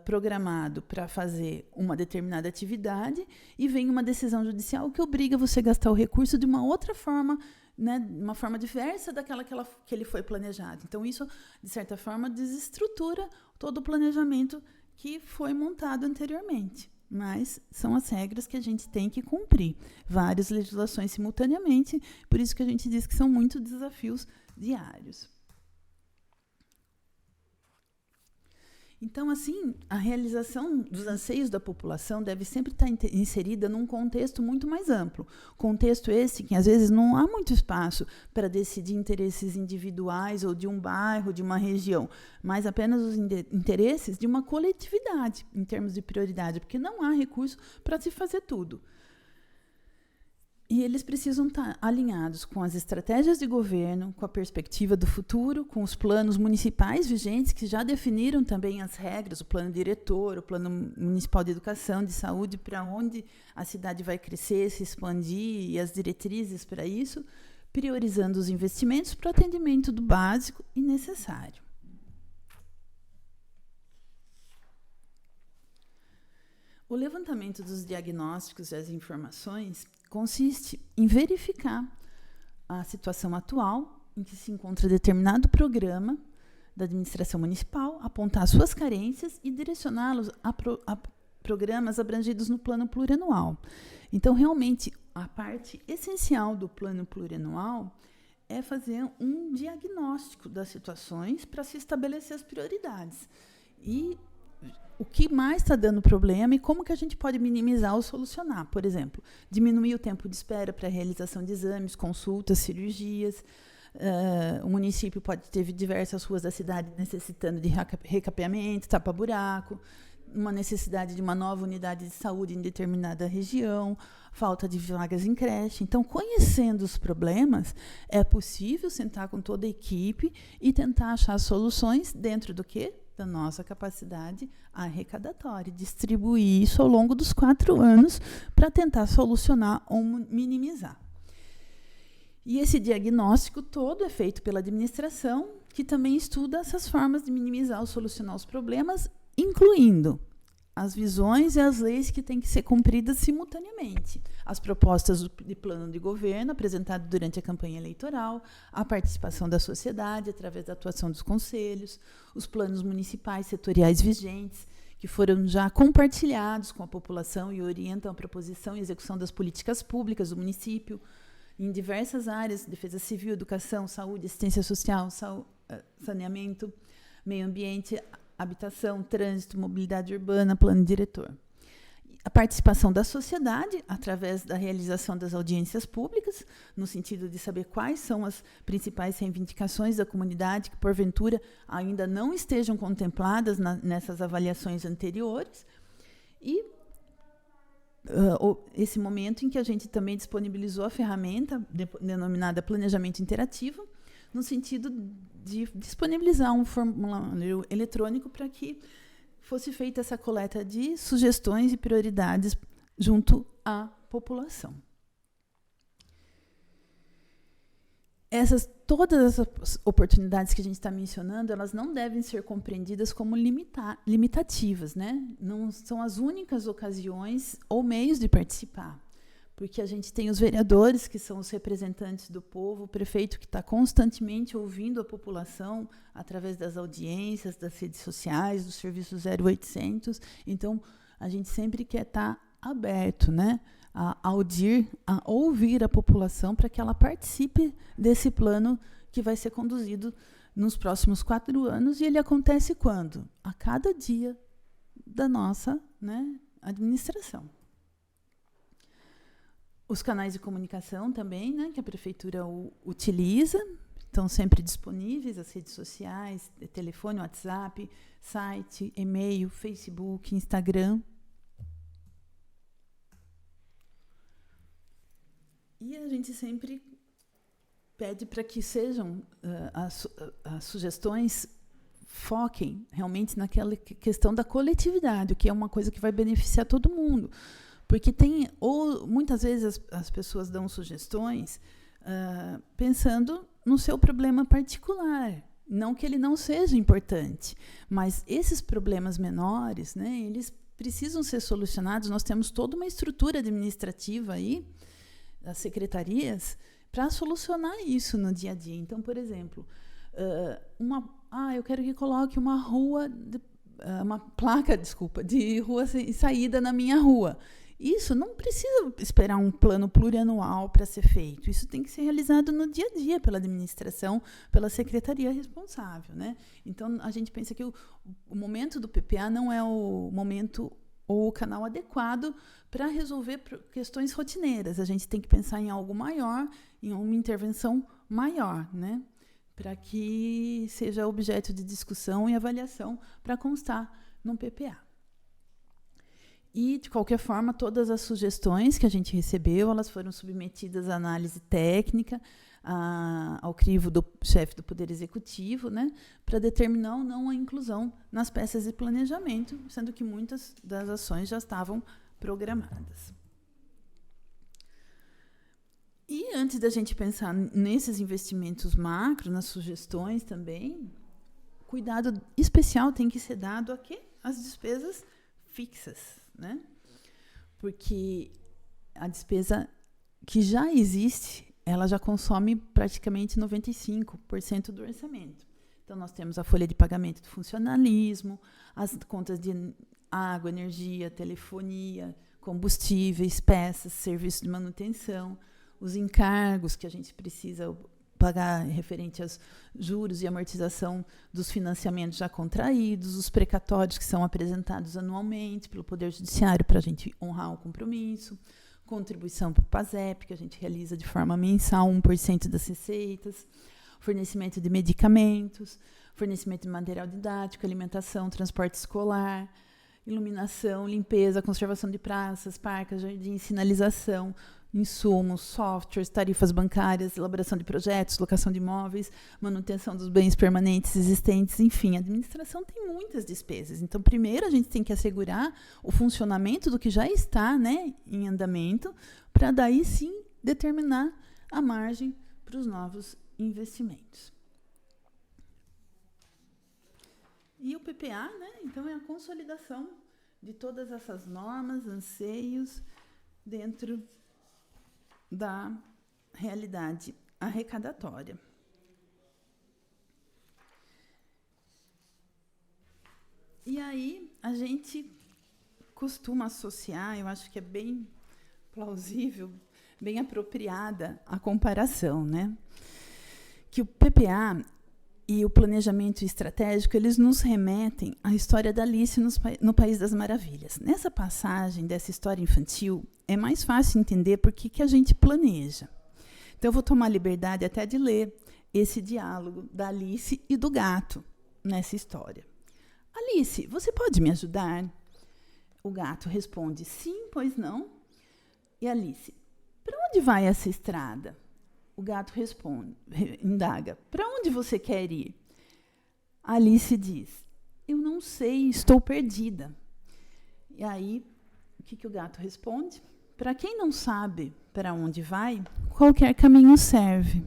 Speaker 3: programado para fazer uma determinada atividade e vem uma decisão judicial que obriga você a gastar o recurso de uma outra forma, né, uma forma diversa daquela que ele foi planejado. Então, isso, de certa forma, desestrutura todo o planejamento que foi montado anteriormente. Mas são as regras que a gente tem que cumprir. Várias legislações simultaneamente, por isso que a gente diz que são muitos desafios diários. Então, assim, a realização dos anseios da população deve sempre estar inserida num contexto muito mais amplo. Contexto esse que, às vezes, não há muito espaço para decidir interesses individuais ou de um bairro, de uma região, mas apenas os interesses de uma coletividade, em termos de prioridade, porque não há recurso para se fazer tudo. E eles precisam estar alinhados com as estratégias de governo, com a perspectiva do futuro, com os planos municipais vigentes, que já definiram também as regras, o plano diretor, o plano municipal de educação, de saúde, para onde a cidade vai crescer, se expandir, e as diretrizes para isso, priorizando os investimentos para o atendimento do básico e necessário. O levantamento dos diagnósticos e as informações consiste em verificar a situação atual em que se encontra determinado programa da administração municipal, apontar suas carências e direcioná-los a programas abrangidos no plano plurianual. Então, realmente, a parte essencial do plano plurianual é fazer um diagnóstico das situações para se estabelecer as prioridades. E o que mais está dando problema e como que a gente pode minimizar ou solucionar. Por exemplo, diminuir o tempo de espera para a realização de exames, consultas, cirurgias. O município pode ter diversas ruas da cidade necessitando de recapeamento, tapa-buraco, uma necessidade de uma nova unidade de saúde em determinada região, falta de vagas em creche. Então, conhecendo os problemas, é possível sentar com toda a equipe e tentar achar soluções dentro do quê? Da nossa capacidade arrecadatória, distribuir isso ao longo dos 4 anos para tentar solucionar ou minimizar. E esse diagnóstico todo é feito pela administração, que também estuda essas formas de minimizar ou solucionar os problemas, incluindo as visões e as leis que têm que ser cumpridas simultaneamente, as propostas de plano de governo apresentado durante a campanha eleitoral, a participação da sociedade através da atuação dos conselhos, os planos municipais setoriais vigentes, que foram já compartilhados com a população e orientam a proposição e execução das políticas públicas do município, em diversas áreas: defesa civil, educação, saúde, assistência social, saneamento, meio ambiente, habitação, trânsito, mobilidade urbana, plano diretor. A participação da sociedade, através da realização das audiências públicas, no sentido de saber quais são as principais reivindicações da comunidade que, porventura, ainda não estejam contempladas nessas avaliações anteriores. E esse momento em que a gente também disponibilizou a ferramenta denominada Planejamento Interativo, no sentido de disponibilizar um formulário eletrônico para que fosse feita essa coleta de sugestões e prioridades junto à população. Todas essas oportunidades que a gente está mencionando, elas não devem ser compreendidas como limitativas, né? Não são as únicas ocasiões ou meios de participar, porque a gente tem os vereadores, que são os representantes do povo, o prefeito, que está constantemente ouvindo a população através das audiências, das redes sociais, do serviço 0800. Então, a gente sempre quer estar aberto, né, a ouvir a população para que ela participe desse plano que vai ser conduzido nos próximos 4 anos. E ele acontece quando? A cada dia da nossa, né, administração. Os canais de comunicação também, né, que a prefeitura utiliza, estão sempre disponíveis: as redes sociais, telefone, WhatsApp, site, e-mail, Facebook, Instagram. E a gente sempre pede para que sejam as sugestões foquem realmente naquela questão da coletividade, o que é uma coisa que vai beneficiar todo mundo. Porque muitas vezes as pessoas dão sugestões pensando no seu problema particular. Não que ele não seja importante, mas esses problemas menores, né, eles precisam ser solucionados. Nós temos toda uma estrutura administrativa aí, das secretarias, para solucionar isso no dia a dia. Então, por exemplo, eu quero que coloque uma placa de rua sem saída na minha rua. Isso não precisa esperar um plano plurianual para ser feito. Isso tem que ser realizado no dia a dia pela administração, pela secretaria responsável, né? Então, a gente pensa que o momento do PPA não é o momento ou o canal adequado para resolver questões rotineiras. A gente tem que pensar em algo maior, em uma intervenção maior, né, para que seja objeto de discussão e avaliação para constar num PPA. E, de qualquer forma, todas as sugestões que a gente recebeu, elas foram submetidas à análise técnica, ao crivo do chefe do Poder Executivo, né, para determinar ou não a inclusão nas peças de planejamento, sendo que muitas das ações já estavam programadas. E antes da gente pensar nesses investimentos macro, nas sugestões também, cuidado especial tem que ser dado a quê? As despesas fixas, né? Porque a despesa que já existe, ela já consome praticamente 95% do orçamento. Então, nós temos a folha de pagamento do funcionalismo, as contas de água, energia, telefonia, combustíveis, peças, serviço de manutenção, os encargos que a gente precisa pagar referente aos juros e amortização dos financiamentos já contraídos, os precatórios que são apresentados anualmente pelo Poder Judiciário para a gente honrar o compromisso, contribuição para o PASEP, que a gente realiza de forma mensal, 1% das receitas, fornecimento de medicamentos, fornecimento de material didático, alimentação, transporte escolar, iluminação, limpeza, conservação de praças, parques, jardins, sinalização, insumos, softwares, tarifas bancárias, elaboração de projetos, locação de imóveis, manutenção dos bens permanentes existentes, enfim, a administração tem muitas despesas. Então, primeiro a gente tem que assegurar o funcionamento do que já está, né, em andamento, para daí sim determinar a margem para os novos investimentos. E o PPA, né, então, é a consolidação de todas essas normas, anseios, dentro da realidade arrecadatória. E aí, a gente costuma associar, eu acho que é bem plausível, bem apropriada a comparação, né? Que o PPA e o planejamento estratégico, eles nos remetem à história da Alice no País das Maravilhas. Nessa passagem dessa história infantil, é mais fácil entender por que a gente planeja. Então, eu vou tomar a liberdade até de ler esse diálogo da Alice e do gato nessa história. Alice, você pode me ajudar? O gato responde, sim, pois não. E Alice, para onde vai essa estrada? O gato responde, indaga, para onde você quer ir? Alice diz, eu não sei, estou perdida. E aí, o que o gato responde? Para quem não sabe para onde vai, qualquer caminho serve.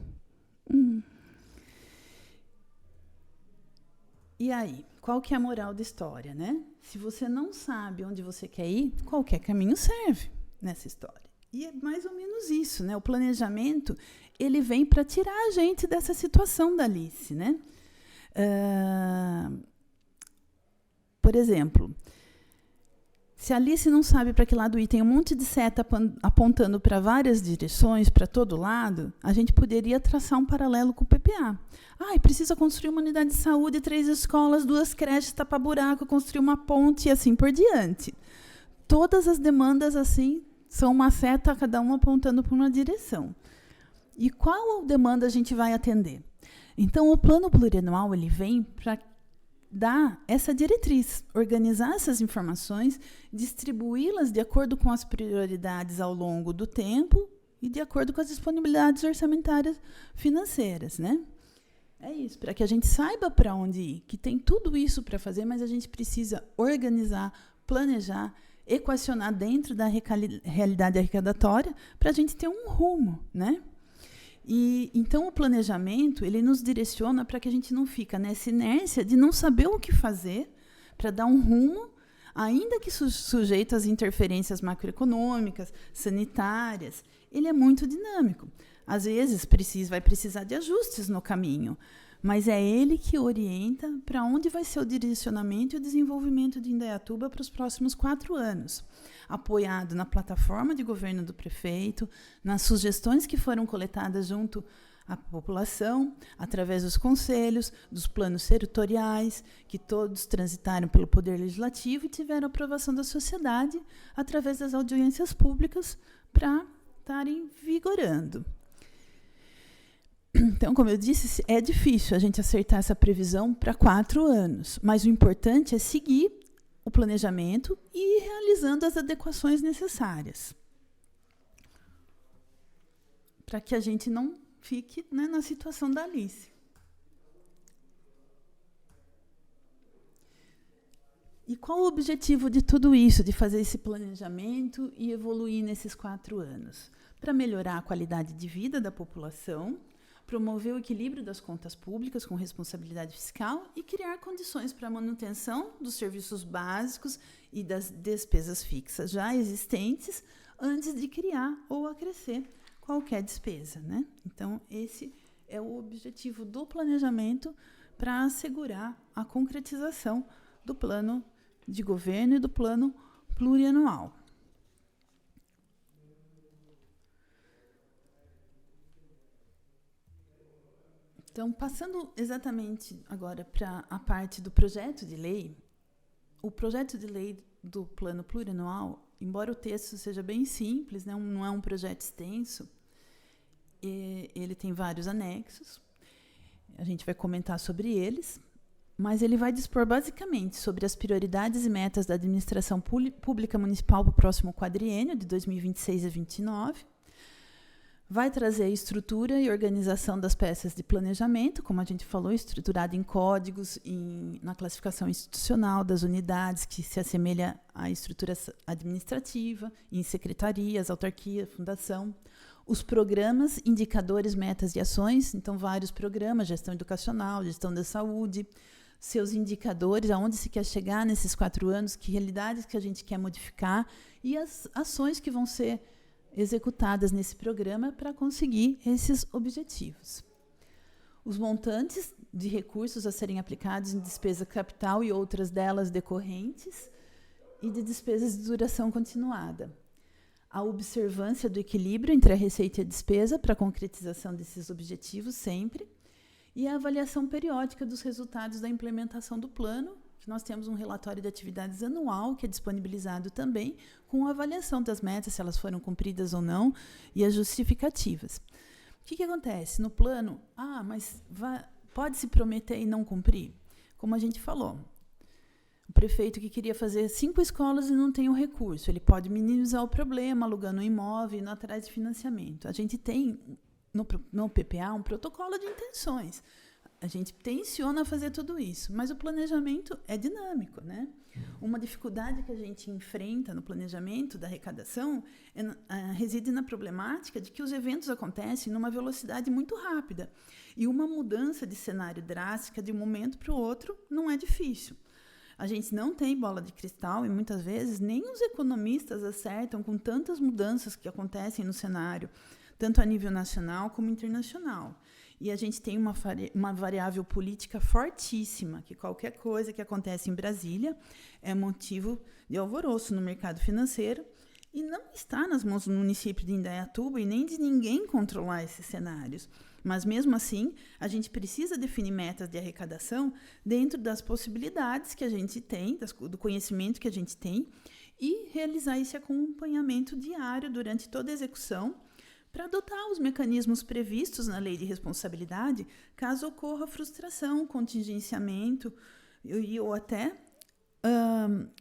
Speaker 3: E aí, qual que é a moral da história, né? Se você não sabe onde você quer ir, qualquer caminho serve nessa história. E é mais ou menos isso, né? O planejamento, ele vem para tirar a gente dessa situação da Alice, né? Por exemplo, se a Alice não sabe para que lado ir, tem um monte de seta apontando para várias direções, para todo lado, a gente poderia traçar um paralelo com o PPA. Precisa construir uma unidade de saúde, 3 escolas, 2 creches, tapar buraco, construir uma ponte e assim por diante. Todas as demandas assim são uma seta, cada uma apontando para uma direção. E qual demanda a gente vai atender? Então, o plano plurianual ele vem para dar essa diretriz, organizar essas informações, distribuí-las de acordo com as prioridades ao longo do tempo e de acordo com as disponibilidades orçamentárias financeiras, né? É isso, para que a gente saiba para onde ir, que tem tudo isso para fazer, mas a gente precisa organizar, planejar, equacionar dentro da realidade arrecadatória para a gente ter um rumo, né? E então o planejamento ele nos direciona para que a gente não fica nessa inércia de não saber o que fazer para dar um rumo, ainda que sujeito às interferências macroeconômicas, sanitárias. Ele é muito dinâmico. Às vezes vai precisar de ajustes no caminho, mas é ele que orienta para onde vai ser o direcionamento e o desenvolvimento de Indaiatuba para os próximos 4 anos, apoiado na plataforma de governo do prefeito, nas sugestões que foram coletadas junto à população, através dos conselhos, dos planos setoriais, que todos transitaram pelo Poder Legislativo e tiveram aprovação da sociedade, através das audiências públicas, para estarem vigorando. Então, como eu disse, é difícil a gente acertar essa previsão para 4 anos, mas o importante é seguir o planejamento e ir realizando as adequações necessárias para que a gente não fique, né, na situação da Alice. E qual o objetivo de tudo isso, de fazer esse planejamento e evoluir nesses 4 anos? Para melhorar a qualidade de vida da população, promover o equilíbrio das contas públicas com responsabilidade fiscal e criar condições para a manutenção dos serviços básicos e das despesas fixas já existentes antes de criar ou acrescer qualquer despesa, né? Então, esse é o objetivo do planejamento para assegurar a concretização do plano de governo e do plano plurianual. Então, passando exatamente agora para a parte do projeto de lei, o projeto de lei do plano plurianual, embora o texto seja bem simples, né, não é um projeto extenso, ele tem vários anexos, a gente vai comentar sobre eles, mas ele vai dispor basicamente sobre as prioridades e metas da administração pública municipal para o próximo quadriênio, de 2026 a 2029, vai trazer a estrutura e organização das peças de planejamento, como a gente falou, estruturado em códigos, na classificação institucional das unidades, que se assemelha à estrutura administrativa, em secretarias, autarquia, fundação, Os programas, indicadores, metas e ações, então vários programas, gestão educacional, gestão da saúde, seus indicadores, aonde se quer chegar nesses 4 anos, que realidades que a gente quer modificar e as ações que vão ser executadas nesse programa para conseguir esses objetivos. Os montantes de recursos a serem aplicados em despesa capital e outras delas decorrentes e de despesas de duração continuada. A observância do equilíbrio entre a receita e a despesa para a concretização desses objetivos sempre, e a avaliação periódica dos resultados da implementação do plano, que nós temos um relatório de atividades anual, que é disponibilizado também, com a avaliação das metas, se elas foram cumpridas ou não, e as justificativas. O que acontece? No plano, mas pode-se prometer e não cumprir? Como a gente falou, o prefeito que queria fazer 5 escolas e não tem o recurso, ele pode minimizar o problema, alugando um imóvel, indo atrás de financiamento. A gente tem no PPA um protocolo de intenções. A gente tenciona fazer tudo isso, mas o planejamento é dinâmico, né? Uma dificuldade que a gente enfrenta no planejamento da arrecadação reside na problemática de que os eventos acontecem numa velocidade muito rápida e uma mudança de cenário drástica de um momento para o outro não é difícil. A gente não tem bola de cristal e, muitas vezes, nem os economistas acertam com tantas mudanças que acontecem no cenário, tanto a nível nacional como internacional. E a gente tem uma variável política fortíssima, que qualquer coisa que acontece em Brasília é motivo de alvoroço no mercado financeiro e não está nas mãos do município de Indaiatuba e nem de ninguém controlar esses cenários. Mas, mesmo assim, a gente precisa definir metas de arrecadação dentro das possibilidades que a gente tem, do conhecimento que a gente tem, e realizar esse acompanhamento diário durante toda a execução, para adotar os mecanismos previstos na lei de responsabilidade, caso ocorra frustração, contingenciamento, ou até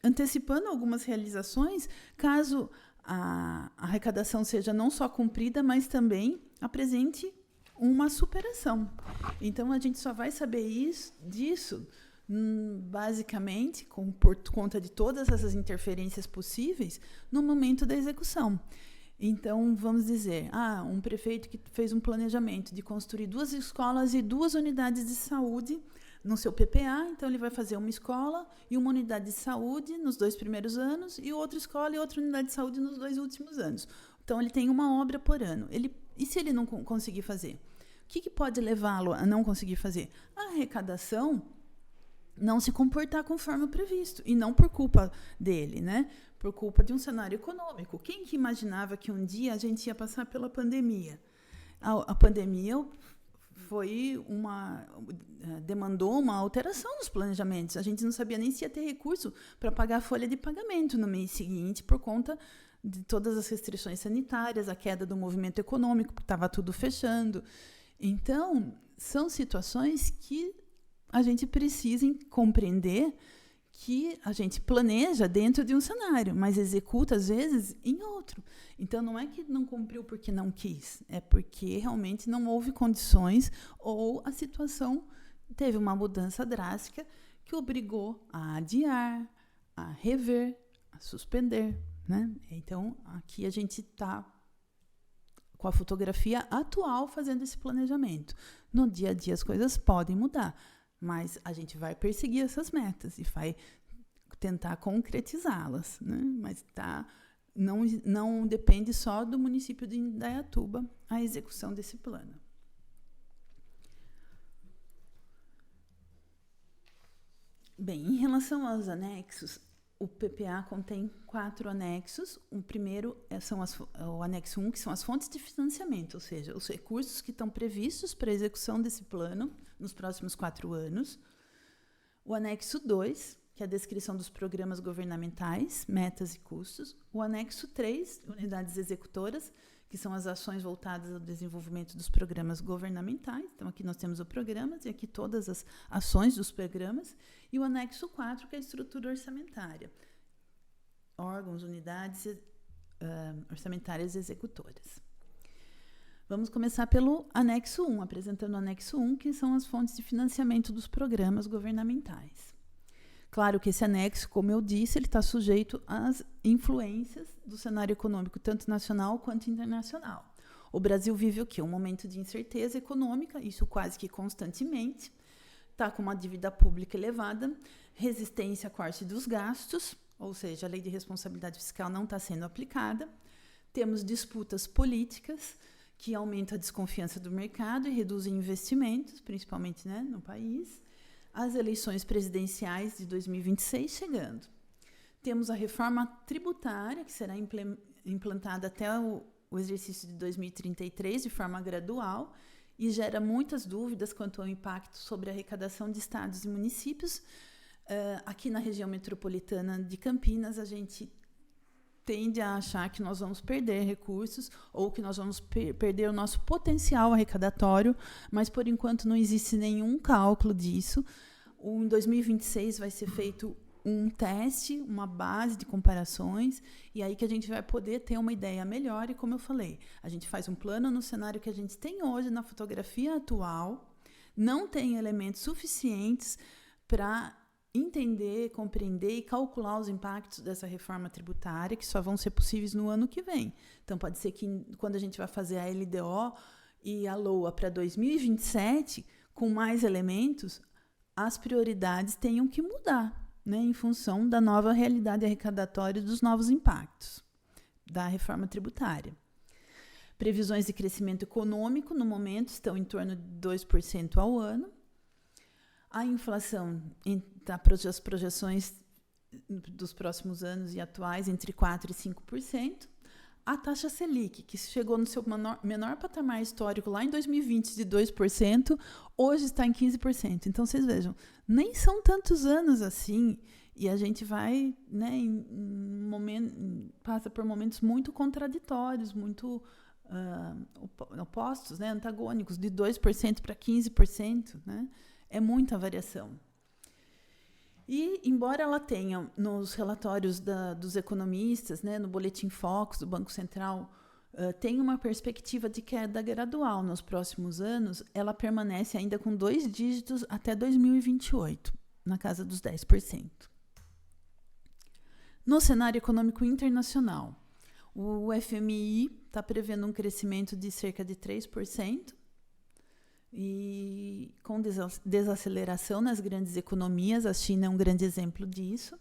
Speaker 3: antecipando algumas realizações, caso a arrecadação seja não só cumprida, mas também apresente uma superação. Então, a gente só vai saber disso, basicamente, por conta de todas essas interferências possíveis, no momento da execução. Então, vamos dizer, um prefeito que fez um planejamento de construir 2 escolas e 2 unidades de saúde no seu PPA, então ele vai fazer uma escola e uma unidade de saúde nos 2 primeiros anos e outra escola e outra unidade de saúde nos 2 últimos anos. Então, ele tem uma obra por ano. E se ele não conseguir fazer? O que pode levá-lo a não conseguir fazer? A arrecadação não se comportar conforme o previsto, e não por culpa dele, né? Por culpa de um cenário econômico. Quem que imaginava que um dia a gente ia passar pela pandemia? A pandemia demandou uma alteração nos planejamentos. A gente não sabia nem se ia ter recurso para pagar a folha de pagamento no mês seguinte, por conta de todas as restrições sanitárias, a queda do movimento econômico, porque estava tudo fechando. Então, são situações que a gente precisa compreender que a gente planeja dentro de um cenário, mas executa, às vezes, em outro. Então, não é que não cumpriu porque não quis, é porque realmente não houve condições ou a situação teve uma mudança drástica que obrigou a adiar, a rever, a suspender, né? Então, aqui a gente está com a fotografia atual fazendo esse planejamento. No dia a dia as coisas podem mudar, mas a gente vai perseguir essas metas e vai tentar concretizá-las, né? Mas não depende só do município de Indaiatuba a execução desse plano. Bem, em relação aos anexos, o PPA contém 4 anexos. O primeiro o anexo 1, que são as fontes de financiamento, ou seja, os recursos que estão previstos para a execução desse plano nos próximos 4 anos. O anexo 2, que é a descrição dos programas governamentais, metas e custos. O anexo 3, unidades executoras, que são as ações voltadas ao desenvolvimento dos programas governamentais. Então, aqui nós temos os programas e aqui todas as ações dos programas. E o anexo 4, que é a estrutura orçamentária. Órgãos, unidades orçamentárias executoras. Vamos começar pelo anexo 1, apresentando o anexo 1, que são as fontes de financiamento dos programas governamentais. Claro que esse anexo, como eu disse, ele está sujeito às influências do cenário econômico, tanto nacional quanto internacional. O Brasil vive o quê? Um momento de incerteza econômica, isso quase que constantemente. Está com uma dívida pública elevada, resistência à corte dos gastos, ou seja, a lei de responsabilidade fiscal não está sendo aplicada. Temos disputas políticas que aumentam a desconfiança do mercado e reduzem investimentos, principalmente, né, no país. As eleições presidenciais de 2026 chegando. Temos a reforma tributária, que será implantada até o exercício de 2033, de forma gradual, e gera muitas dúvidas quanto ao impacto sobre a arrecadação de estados e municípios. Aqui na região metropolitana de Campinas, a gente tende a achar que nós vamos perder recursos ou que nós vamos perder o nosso potencial arrecadatório, mas, por enquanto, não existe nenhum cálculo disso. Em 2026 vai ser feito um teste, uma base de comparações, e aí que a gente vai poder ter uma ideia melhor. E, como eu falei, a gente faz um plano no cenário que a gente tem hoje, na fotografia atual, não tem elementos suficientes para entender, compreender e calcular os impactos dessa reforma tributária, que só vão ser possíveis no ano que vem. Então, pode ser que, quando a gente vai fazer a LDO e a LOA para 2027, com mais elementos, as prioridades tenham que mudar, né, em função da nova realidade arrecadatória e dos novos impactos da reforma tributária. Previsões de crescimento econômico, no momento, estão em torno de 2% ao ano. A inflação, as projeções dos próximos anos e atuais, entre 4% e 5%. A taxa Selic, que chegou no seu menor patamar histórico lá em 2020 de 2%, hoje está em 15%. Então, vocês vejam, nem são tantos anos assim, e a gente vai, né, passa por momentos muito contraditórios, muito opostos, né, antagônicos, de 2% para 15%, né? É muita variação. E, embora ela tenha, nos relatórios dos economistas, né, no Boletim Focus do Banco Central, tenha uma perspectiva de queda gradual nos próximos anos, ela permanece ainda com 2 dígitos até 2028, na casa dos 10%. No cenário econômico internacional, o FMI está prevendo um crescimento de cerca de 3%, e com desaceleração nas grandes economias. A China é um grande exemplo disso.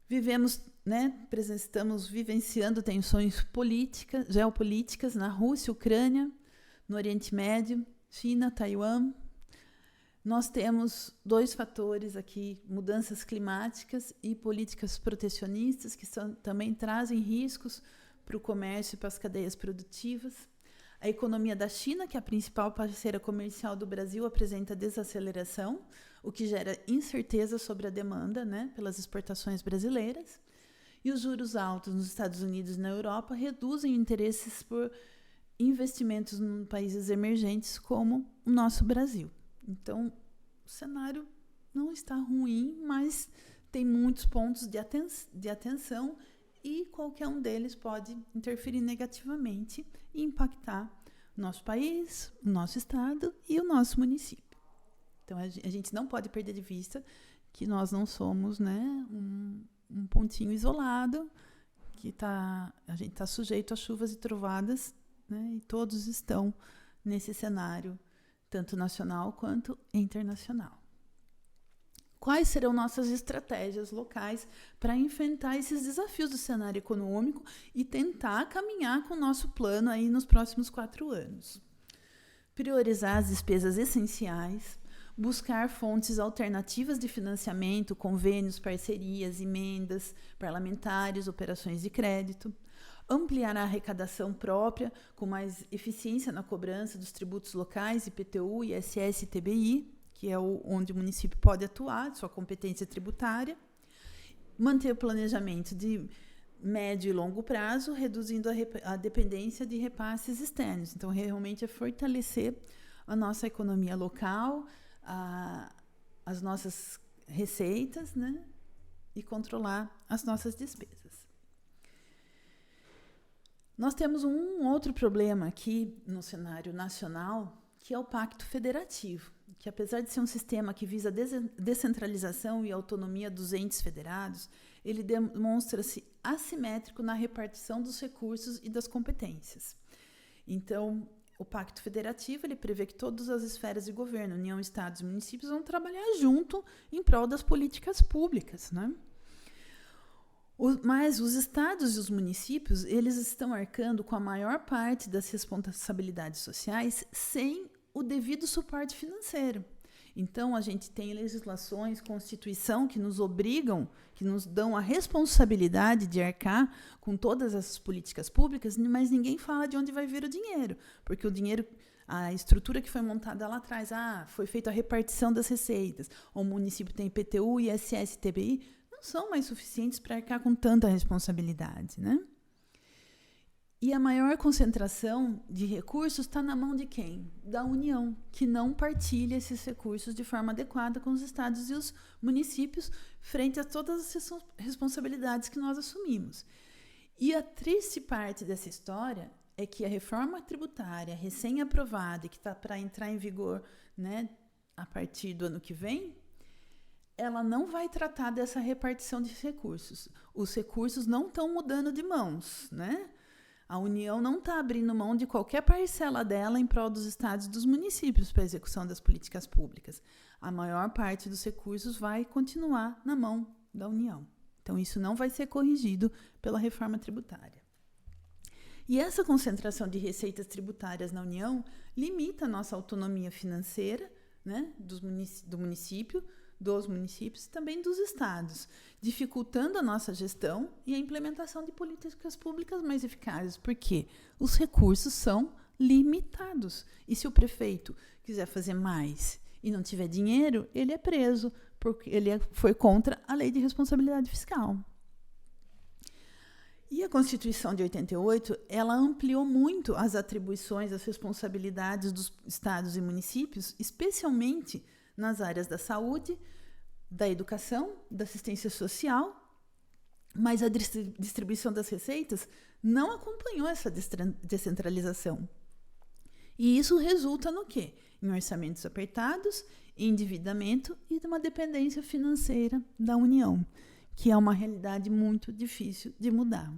Speaker 3: Estamos vivenciando tensões geopolíticas na Rússia, Ucrânia, no Oriente Médio, China, Taiwan. Nós temos 2 fatores aqui, mudanças climáticas e políticas protecionistas, que também trazem riscos para o comércio e para as cadeias produtivas. A economia da China, que é a principal parceira comercial do Brasil, apresenta desaceleração, o que gera incerteza sobre a demanda, né, pelas exportações brasileiras. E os juros altos nos Estados Unidos e na Europa reduzem interesses por investimentos em países emergentes como o nosso Brasil. Então, o cenário não está ruim, mas tem muitos pontos de atenção, e qualquer um deles pode interferir negativamente e impactar o nosso país, o nosso estado e o nosso município. Então, a gente não pode perder de vista que nós não somos, né, um pontinho isolado, que a gente está sujeito a chuvas e trovadas, né, e todos estão nesse cenário, tanto nacional quanto internacional. Quais serão nossas estratégias locais para enfrentar esses desafios do cenário econômico e tentar caminhar com o nosso plano aí nos próximos 4 anos? Priorizar as despesas essenciais, buscar fontes alternativas de financiamento, convênios, parcerias, emendas parlamentares, operações de crédito, ampliar a arrecadação própria com mais eficiência na cobrança dos tributos locais, IPTU, ISS e TBI, que é onde o município pode atuar, sua competência tributária, manter o planejamento de médio e longo prazo, reduzindo a dependência de repasses externos. Então, realmente é fortalecer a nossa economia local, as nossas receitas, né, e controlar as nossas despesas. Nós temos um outro problema aqui no cenário nacional, que é o Pacto Federativo, que, apesar de ser um sistema que visa descentralização e autonomia dos entes federados, ele demonstra-se assimétrico na repartição dos recursos e das competências. Então, o Pacto Federativo ele prevê que todas as esferas de governo, União, Estados e municípios, vão trabalhar junto em prol das políticas públicas, né? Mas os estados e os municípios, eles estão arcando com a maior parte das responsabilidades sociais sem o devido suporte financeiro. Então, a gente tem legislações, Constituição, que nos obrigam, que nos dão a responsabilidade de arcar com todas essas políticas públicas, mas ninguém fala de onde vai vir o dinheiro, porque o dinheiro, a estrutura que foi montada lá atrás, foi feita a repartição das receitas, o município tem IPTU, ISS, TBI, não são mais suficientes para arcar com tanta responsabilidade, né? E a maior concentração de recursos está na mão de quem? Da União, que não partilha esses recursos de forma adequada com os estados e os municípios frente a todas as responsabilidades que nós assumimos. E a triste parte dessa história é que a reforma tributária recém-aprovada e que está para entrar em vigor, né, a partir do ano que vem, ela não vai tratar dessa repartição de recursos. Os recursos não estão mudando de mãos, né? A União não está abrindo mão de qualquer parcela dela em prol dos estados e dos municípios para a execução das políticas públicas. A maior parte dos recursos vai continuar na mão da União. Então, isso não vai ser corrigido pela reforma tributária. E essa concentração de receitas tributárias na União limita a nossa autonomia financeira, né, do município, dos municípios e também dos estados, dificultando a nossa gestão e a implementação de políticas públicas mais eficazes, porque os recursos são limitados. E se o prefeito quiser fazer mais e não tiver dinheiro, ele é preso, porque ele foi contra a lei de responsabilidade fiscal. E a Constituição de 88, ela ampliou muito as atribuições, as responsabilidades dos estados e municípios, especialmente nas áreas da saúde, da educação, da assistência social, mas a distribuição das receitas não acompanhou essa descentralização. E isso resulta no quê? Em orçamentos apertados, endividamento e uma dependência financeira da União, que é uma realidade muito difícil de mudar.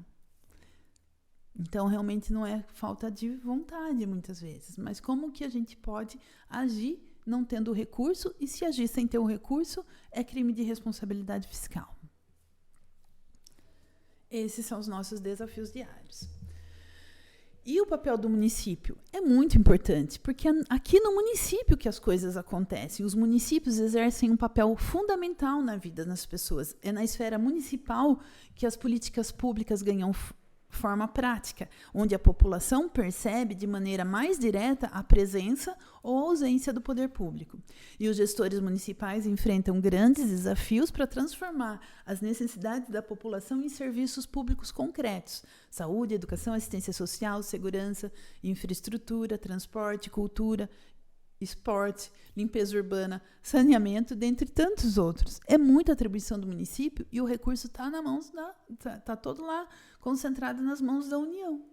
Speaker 3: Então, realmente não é falta de vontade, muitas vezes, mas como que a gente pode agir não tendo o recurso, e se agir sem ter o recurso, é crime de responsabilidade fiscal. Esses são os nossos desafios diários. E o papel do município é muito importante, porque é aqui no município que as coisas acontecem. Os municípios exercem um papel fundamental na vida das pessoas. É na esfera municipal que as políticas públicas ganham forma prática, onde a população percebe de maneira mais direta a presença ou ausência do poder público. E os gestores municipais enfrentam grandes desafios para transformar as necessidades da população em serviços públicos concretos: saúde, educação, assistência social, segurança, infraestrutura, transporte, cultura, esporte, limpeza urbana, saneamento, dentre tantos outros. É muita atribuição do município e o recurso está na mão tá todo lá concentrado nas mãos da União.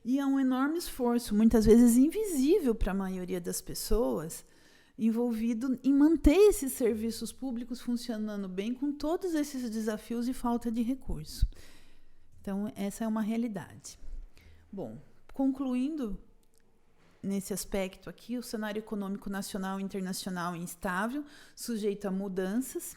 Speaker 3: E é um enorme esforço, muitas vezes invisível para a maioria das pessoas, envolvido em manter esses serviços públicos funcionando bem com todos esses desafios e falta de recurso. Então, essa é uma realidade. Bom, concluindo nesse aspecto aqui, o cenário econômico nacional e internacional é instável, sujeito a mudanças,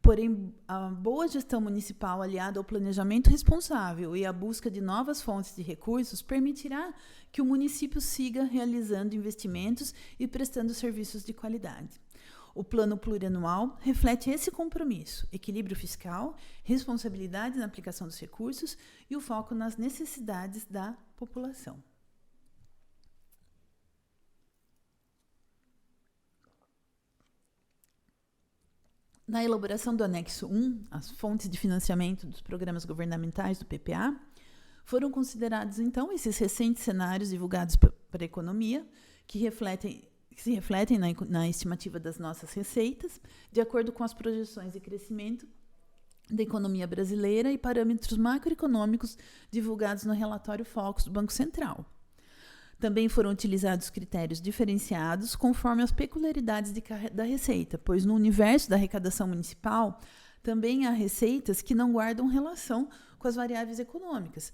Speaker 3: porém, a boa gestão municipal aliada ao planejamento responsável e à busca de novas fontes de recursos permitirá que o município siga realizando investimentos e prestando serviços de qualidade. O plano plurianual reflete esse compromisso: equilíbrio fiscal, responsabilidade na aplicação dos recursos e o foco nas necessidades da população. Na elaboração do anexo 1, as fontes de financiamento dos programas governamentais do PPA, foram considerados, então, esses recentes cenários divulgados para a economia, que se refletem na estimativa das nossas receitas, de acordo com as projeções de crescimento da economia brasileira e parâmetros macroeconômicos divulgados no relatório Focus do Banco Central. Também foram utilizados critérios diferenciados conforme as peculiaridades da receita, pois no universo da arrecadação municipal também há receitas que não guardam relação com as variáveis econômicas.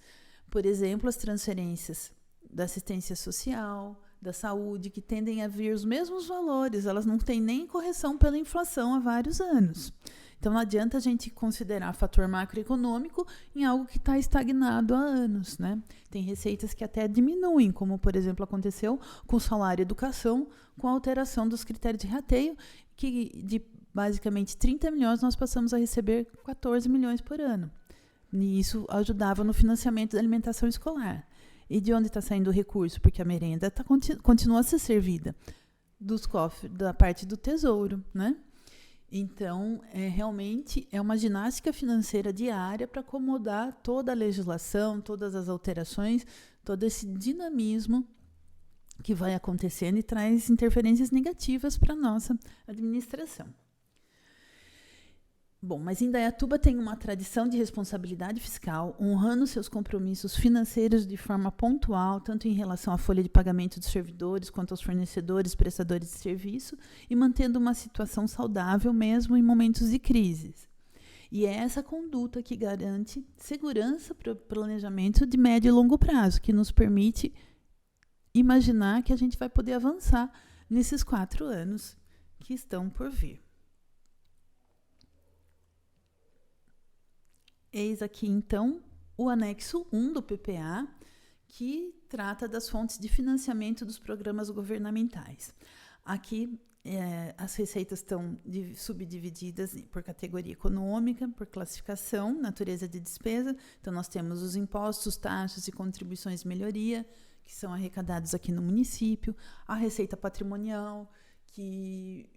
Speaker 3: Por exemplo, as transferências da assistência social, da saúde, que tendem a vir os mesmos valores, elas não têm nem correção pela inflação há vários anos. Então, não adianta a gente considerar fator macroeconômico em algo que está estagnado há anos, né? Tem receitas que até diminuem, como, por exemplo, aconteceu com o salário e educação, com a alteração dos critérios de rateio, que de basicamente 30 milhões nós passamos a receber 14 milhões por ano. E isso ajudava no financiamento da alimentação escolar. E de onde está saindo o recurso? Porque a merenda continua a ser servida dos cofres, da parte do tesouro, né? Então, realmente é uma ginástica financeira diária para acomodar toda a legislação, todas as alterações, todo esse dinamismo que vai acontecendo e traz interferências negativas para a nossa administração. Bom, mas Indaiatuba tem uma tradição de responsabilidade fiscal, honrando seus compromissos financeiros de forma pontual, tanto em relação à folha de pagamento dos servidores, quanto aos fornecedores, prestadores de serviço, e mantendo uma situação saudável mesmo em momentos de crises. E é essa conduta que garante segurança para o planejamento de médio e longo prazo, que nos permite imaginar que a gente vai poder avançar nesses 4 anos que estão por vir. Eis aqui, então, o anexo 1 do PPA, que trata das fontes de financiamento dos programas governamentais. Aqui, as receitas estão subdivididas por categoria econômica, por classificação, natureza de despesa. Então, nós temos os impostos, taxas e contribuições de melhoria, que são arrecadados aqui no município, a receita patrimonial, que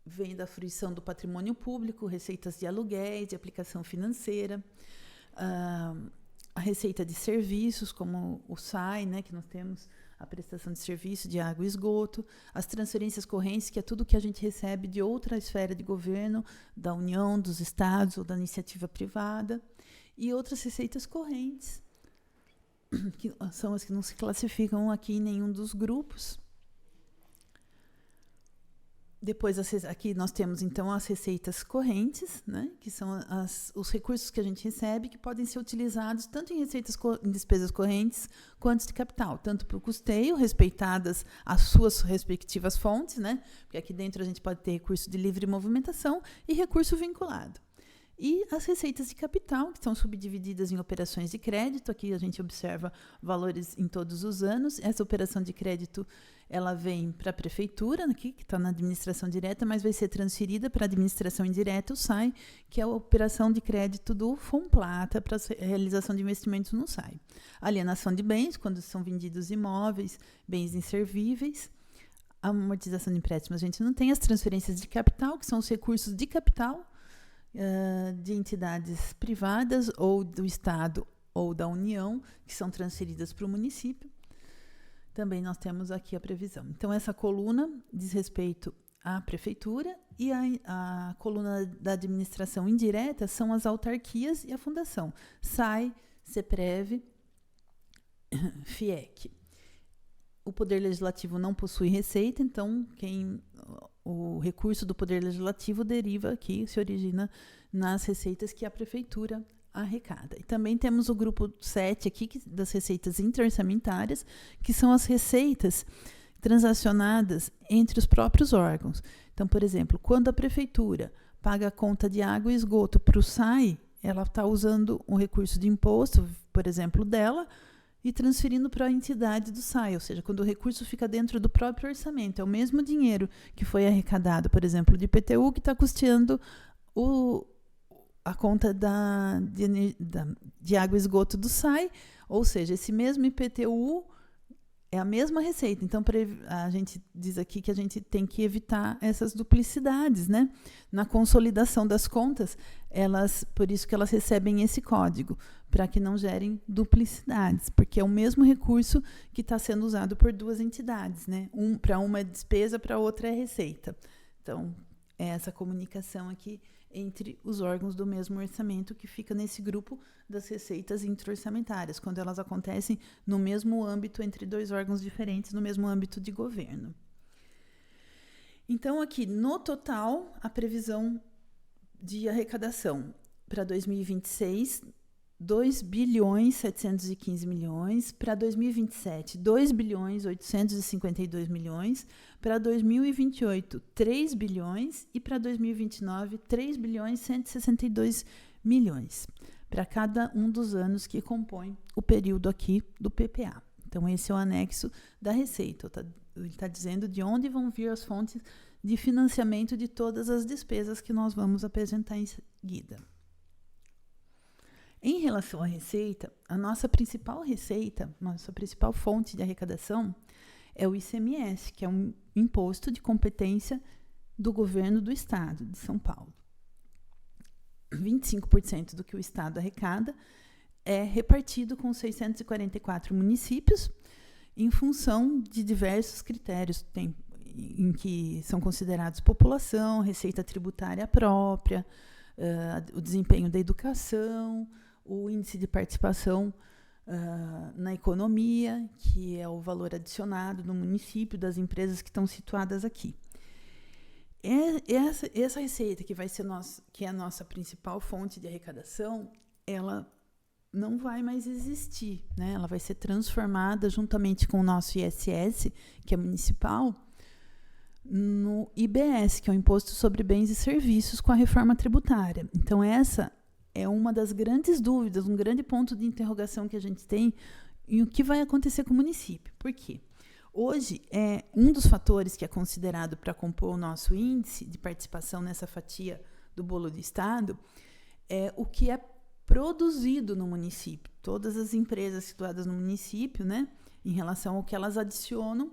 Speaker 3: vem da fruição do patrimônio público, receitas de aluguéis, de aplicação financeira, a receita de serviços, como o SAI, né, que nós temos a prestação de serviço de água e esgoto, as transferências correntes, que é tudo que a gente recebe de outra esfera de governo, da União, dos estados ou da iniciativa privada, e outras receitas correntes, que são as que não se classificam aqui em nenhum dos grupos. Depois, aqui nós temos, então, as receitas correntes, né, que são os recursos que a gente recebe, que podem ser utilizados tanto em em despesas correntes, quanto de capital, tanto para o custeio, respeitadas as suas respectivas fontes, né, porque aqui dentro a gente pode ter recurso de livre movimentação e recurso vinculado. E as receitas de capital, que são subdivididas em operações de crédito. Aqui a gente observa valores em todos os anos. Essa operação de crédito, ela vem para a prefeitura, aqui, que está na administração direta, mas vai ser transferida para a administração indireta, o SAI, que é a operação de crédito do Fomplata para a realização de investimentos no SAI. Alienação de bens, quando são vendidos imóveis, bens inservíveis. A amortização de empréstimos, a gente não tem. As transferências de capital, que são os recursos de capital, de entidades privadas ou do Estado ou da União, que são transferidas para o município. Também nós temos aqui a previsão. Então, essa coluna diz respeito à prefeitura e a coluna da administração indireta são as autarquias e a fundação. SAI, CEPREV, FIEC. O Poder Legislativo não possui receita, então o recurso do Poder Legislativo deriva aqui, se origina nas receitas que a Prefeitura arrecada. E também temos o grupo 7 aqui, das receitas interorçamentárias, que são as receitas transacionadas entre os próprios órgãos. Então, por exemplo, quando a Prefeitura paga a conta de água e esgoto para o SAI, ela está usando um recurso de imposto, por exemplo, dela, e transferindo para a entidade do SAI, ou seja, quando o recurso fica dentro do próprio orçamento. É o mesmo dinheiro que foi arrecadado, por exemplo, de IPTU, que está custeando a conta de água e esgoto do SAI, ou seja, esse mesmo IPTU é a mesma receita. Então, a gente diz aqui que a gente tem que evitar essas duplicidades, né? Na consolidação das contas, por isso que elas recebem esse código, para que não gerem duplicidades, porque é o mesmo recurso que está sendo usado por duas entidades, né? Para uma é despesa, para outra é receita. Então, é essa comunicação aqui entre os órgãos do mesmo orçamento que fica nesse grupo das receitas interorçamentárias, quando elas acontecem no mesmo âmbito entre dois órgãos diferentes, no mesmo âmbito de governo. Então, aqui, no total, a previsão de arrecadação para 2026, 2.715 bilhões, para 2027, 2.852 bilhões, para 2028, 3 bilhões e para 2029, 3.162 bilhões, para cada um dos anos que compõem o período aqui do PPA. Então, esse é o anexo da receita. Ele está dizendo de onde vão vir as fontes de financiamento de todas as despesas que nós vamos apresentar em seguida. Em relação à receita, a nossa principal receita, nossa principal fonte de arrecadação é o ICMS, que é um imposto de competência do governo do estado de São Paulo. 25% do que o estado arrecada é repartido com 644 municípios em função de diversos critérios em que são considerados população, receita tributária própria, o desempenho da educação, o índice de participação na economia, que é o valor adicionado no município das empresas que estão situadas aqui. Essa receita, que vai ser que é a nossa principal fonte de arrecadação, ela não vai mais existir, né? Ela vai ser transformada juntamente com o nosso ISS, que é municipal, no IBS, que é o Imposto sobre Bens e Serviços, com a reforma tributária. Então, essa é uma das grandes dúvidas, um grande ponto de interrogação que a gente tem em o que vai acontecer com o município. Por quê? Hoje, um dos fatores que é considerado para compor o nosso índice de participação nessa fatia do bolo do Estado é o que é produzido no município. Todas as empresas situadas no município, né, em relação ao que elas adicionam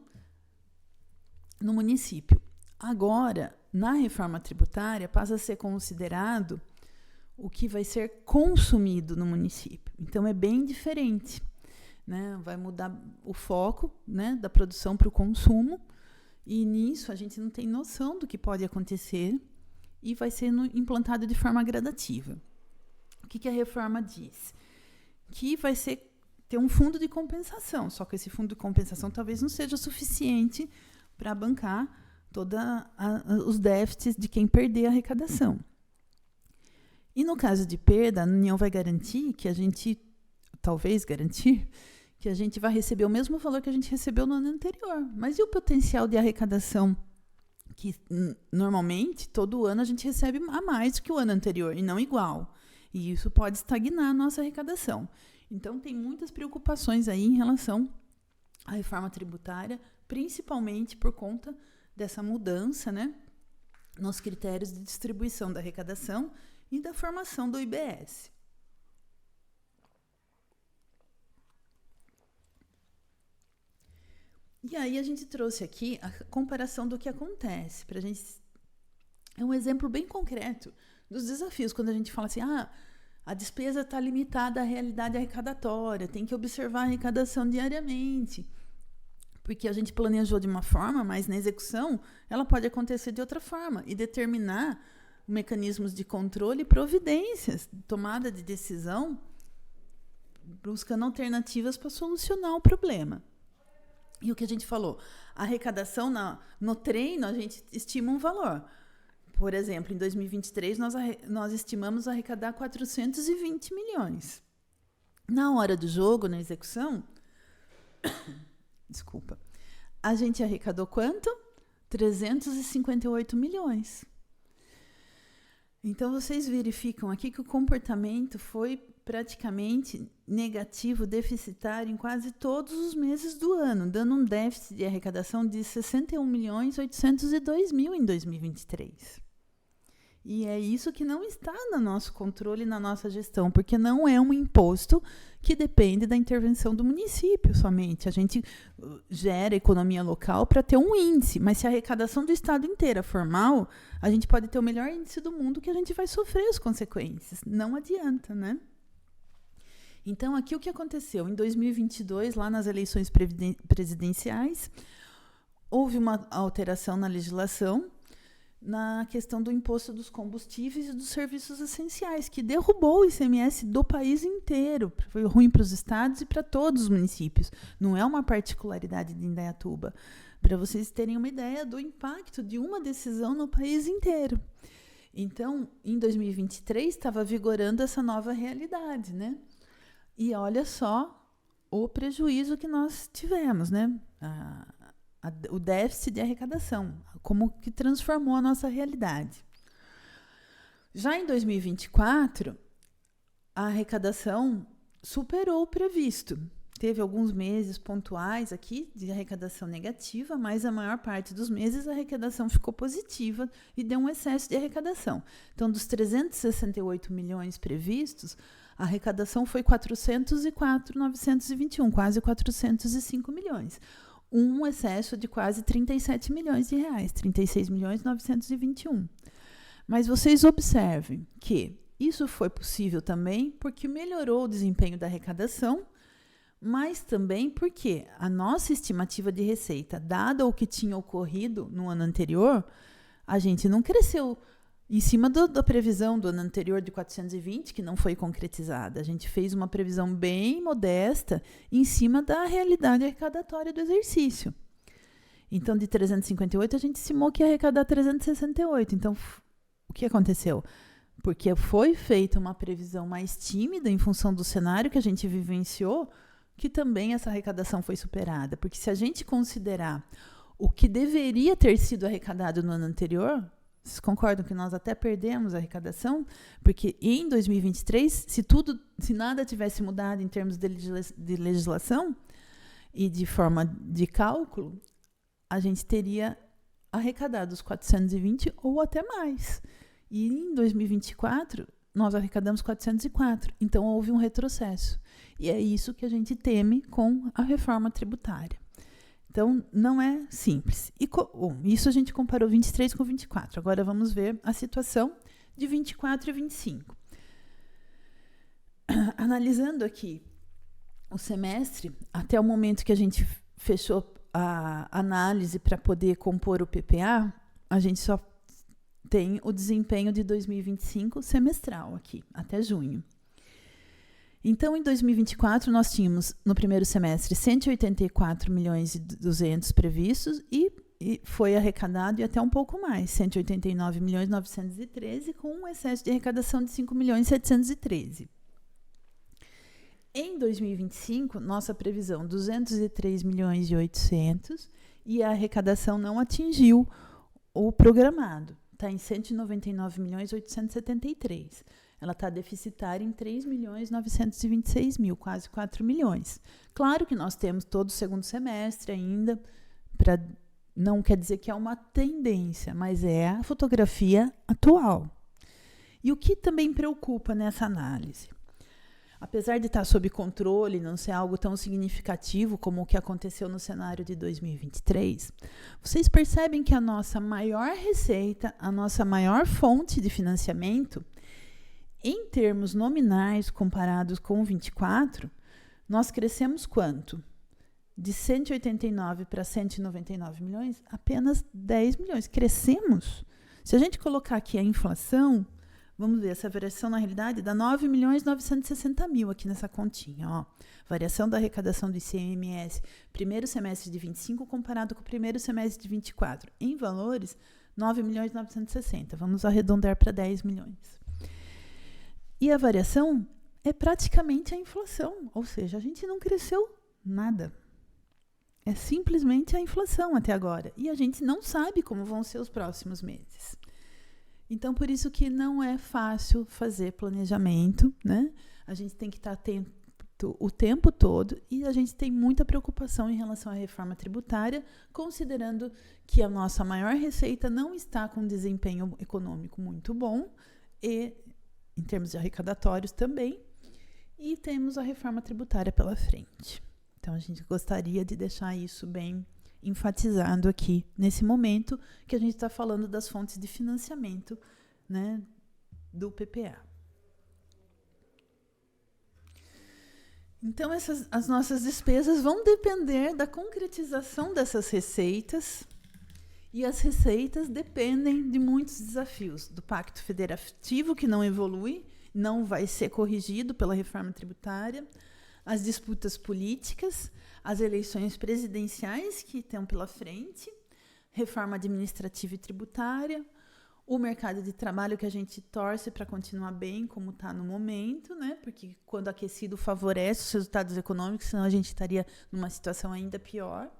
Speaker 3: no município. Agora, na reforma tributária, passa a ser considerado o que vai ser consumido no município. Então, é bem diferente, né? Vai mudar o foco, né, da produção para o consumo, e nisso a gente não tem noção do que pode acontecer e vai ser implantado de forma gradativa. O que a reforma diz? Que vai ter um fundo de compensação, só que esse fundo de compensação talvez não seja suficiente para bancar todos os déficits de quem perder a arrecadação. E no caso de perda, a União vai garantir que a gente vai receber o mesmo valor que a gente recebeu no ano anterior. Mas e o potencial de arrecadação? Que normalmente, todo ano, a gente recebe a mais do que o ano anterior, e não igual. E isso pode estagnar a nossa arrecadação. Então, tem muitas preocupações aí em relação à reforma tributária, principalmente por conta dessa mudança, né, nos critérios de distribuição da arrecadação e da formação do IBS. E aí a gente trouxe aqui a comparação do que acontece, para a gente... É um exemplo bem concreto dos desafios, quando a gente fala assim, a despesa está limitada à realidade arrecadatória, tem que observar a arrecadação diariamente, porque a gente planejou de uma forma, mas na execução ela pode acontecer de outra forma, e determinar mecanismos de controle e providências, tomada de decisão, buscando alternativas para solucionar o problema. E o que a gente falou? A arrecadação no treino, a gente estima um valor. Por exemplo, em 2023, nós estimamos arrecadar 420 milhões. Na hora do jogo, na execução, desculpa, a gente arrecadou quanto? 358 milhões. Então, vocês verificam aqui que o comportamento foi praticamente negativo, deficitário, em quase todos os meses do ano, dando um déficit de arrecadação de 61.802.000 em 2023. E é isso que não está no nosso controle, na nossa gestão, porque não é um imposto que depende da intervenção do município somente. A gente gera economia local para ter um índice, mas se a arrecadação do estado inteira for mal, a gente pode ter o melhor índice do mundo que a gente vai sofrer as consequências. Não adianta, né? Então, aqui o que aconteceu? Em 2022, lá nas eleições presidenciais, houve uma alteração na legislação na questão do imposto dos combustíveis e dos serviços essenciais, que derrubou o ICMS do país inteiro. Foi ruim para os estados e para todos os municípios. Não é uma particularidade de Indaiatuba. Para vocês terem uma ideia do impacto de uma decisão no país inteiro. Então, em 2023, estava vigorando essa nova realidade, né? E olha só o prejuízo que nós tivemos, né? O déficit de arrecadação, como que transformou a nossa realidade. Já em 2024, a arrecadação superou o previsto. Teve alguns meses pontuais aqui de arrecadação negativa, mas a maior parte dos meses a arrecadação ficou positiva e deu um excesso de arrecadação. Então, dos 368 milhões previstos, a arrecadação foi 404.921, quase 405 milhões. Um excesso de quase 37 milhões de reais, 36.921. Mas vocês observem que isso foi possível também porque melhorou o desempenho da arrecadação, mas também porque a nossa estimativa de receita, dada o que tinha ocorrido no ano anterior, a gente não cresceu em cima da previsão do ano anterior de 420, que não foi concretizada. A gente fez uma previsão bem modesta em cima da realidade arrecadatória do exercício. Então, de 358, a gente estimou que ia arrecadar 368. Então, o que aconteceu? Porque foi feita uma previsão mais tímida em função do cenário que a gente vivenciou, que também essa arrecadação foi superada. Porque se a gente considerar o que deveria ter sido arrecadado no ano anterior, vocês concordam que nós até perdemos a arrecadação? Porque em 2023, se nada tivesse mudado em termos de legislação e de forma de cálculo, a gente teria arrecadado os 420 ou até mais. E em 2024, nós arrecadamos 404. Então, houve um retrocesso. E é isso que a gente teme com a reforma tributária. Então, não é simples. E, isso a gente comparou 23 com 24. Agora, vamos ver a situação de 24 e 25. Analisando aqui o semestre, até o momento que a gente fechou a análise para poder compor o PPA, a gente só tem o desempenho de 2025 semestral aqui, até junho. Então, em 2024, nós tínhamos, no primeiro semestre, 184 milhões e 200 previstos e foi arrecadado e até um pouco mais, 189 milhões 913, com um excesso de arrecadação de 5 milhões 713. Em 2025, nossa previsão, 203 milhões e 800, e a arrecadação não atingiu o programado. Está em 199 milhões 873. Ela está deficitária em 3 milhões 926 mil, quase 4 milhões. Claro que nós temos todo o segundo semestre ainda, não quer dizer que é uma tendência, mas é a fotografia atual. E o que também preocupa nessa análise? Apesar de estar sob controle, não ser algo tão significativo como o que aconteceu no cenário de 2023, vocês percebem que a nossa maior receita, a nossa maior fonte de financiamento, em termos nominais comparados com 24, nós crescemos quanto? De 189 para 199 milhões, apenas 10 milhões. Crescemos. Se a gente colocar aqui a inflação, vamos ver, essa variação na realidade dá 9 milhões 960 mil aqui nessa continha. Ó. Variação da arrecadação do ICMS, primeiro semestre de 25 comparado com o primeiro semestre de 24. Em valores, 9 milhões 960. Vamos arredondar para 10 milhões. E a variação é praticamente a inflação, ou seja, a gente não cresceu nada. É simplesmente a inflação até agora. E a gente não sabe como vão ser os próximos meses. Então, por isso que não é fácil fazer planejamento, né? A gente tem que estar atento o tempo todo e a gente tem muita preocupação em relação à reforma tributária, considerando que a nossa maior receita não está com desempenho econômico muito bom e em termos de arrecadatórios também, e temos a reforma tributária pela frente. Então, a gente gostaria de deixar isso bem enfatizado aqui, nesse momento que a gente está falando das fontes de financiamento, né, do PPA. Então, as nossas despesas vão depender da concretização dessas receitas, e as receitas dependem de muitos desafios, do Pacto Federativo, que não evolui, não vai ser corrigido pela reforma tributária, as disputas políticas, as eleições presidenciais que estão pela frente, reforma administrativa e tributária, O mercado de trabalho, que a gente torce para continuar bem, como está no momento, né? Porque quando aquecido favorece os resultados econômicos, senão a gente estaria numa situação ainda pior.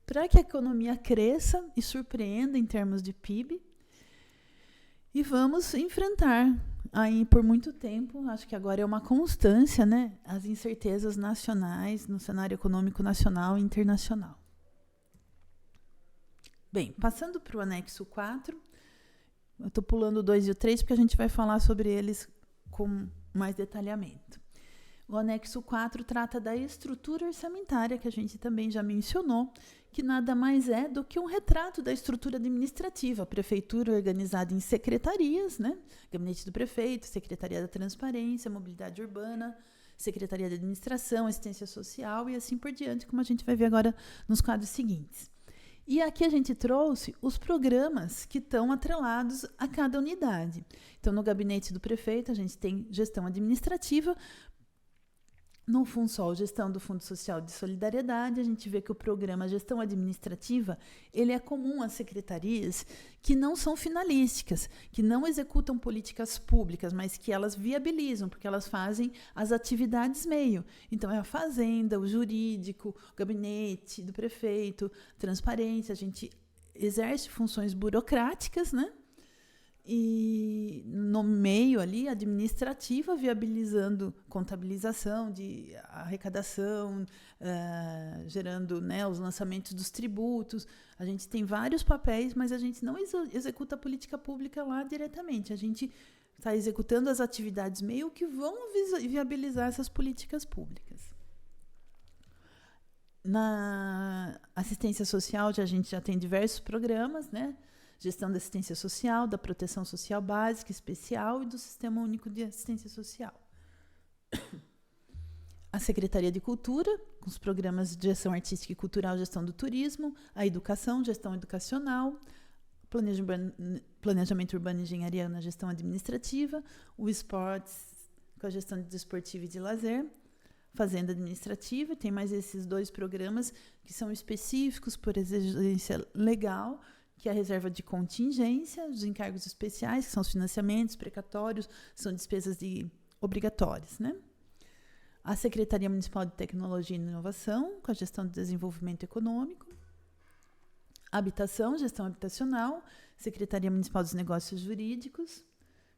Speaker 3: Para que a economia cresça e surpreenda em termos de PIB. E vamos enfrentar aí por muito tempo, acho que agora é uma constância, né? As incertezas nacionais no cenário econômico nacional e internacional. Bem, passando para o anexo 4, eu estou pulando o 2 e o 3 porque a gente vai falar sobre eles com mais detalhamento. O anexo 4 trata da estrutura orçamentária, que a gente também já mencionou, que nada mais é do que um retrato da estrutura administrativa. A prefeitura organizada em secretarias, né? Gabinete do prefeito, Secretaria da Transparência, Mobilidade Urbana, Secretaria de Administração, Assistência Social e assim por diante, como a gente vai ver agora nos quadros seguintes. E aqui a gente trouxe os programas que estão atrelados a cada unidade. Então, no gabinete do prefeito, a gente tem gestão administrativa. No FUNSOL, gestão do Fundo Social de Solidariedade, a gente vê que o programa Gestão Administrativa, ele é comum às secretarias que não são finalísticas, que não executam políticas públicas, mas que elas viabilizam, porque elas fazem as atividades meio. Então, é a fazenda, o jurídico, o gabinete do prefeito, transparência, a gente exerce funções burocráticas, né? E no meio ali, administrativa, viabilizando contabilização de arrecadação, gerando, né, os lançamentos dos tributos. A gente tem vários papéis, mas a gente não executa a política pública lá diretamente. A gente está executando as atividades meio que vão viabilizar essas políticas públicas. Na assistência social, a gente já tem diversos programas, né? Gestão da assistência social, da proteção social básica, especial e do Sistema Único de Assistência Social. A Secretaria de Cultura, com os programas de gestão artística e cultural, gestão do turismo, a educação, gestão educacional, planejamento urbano e engenharia na gestão administrativa, o esportes com a gestão de desportiva e de lazer, fazenda administrativa, tem mais esses 2 programas que são específicos por exigência legal, que é a reserva de contingência, os encargos especiais, que são os financiamentos precatórios, são despesas obrigatórias, né? A Secretaria Municipal de Tecnologia e Inovação, com a gestão de desenvolvimento econômico. Habitação, gestão habitacional, Secretaria Municipal dos Negócios Jurídicos,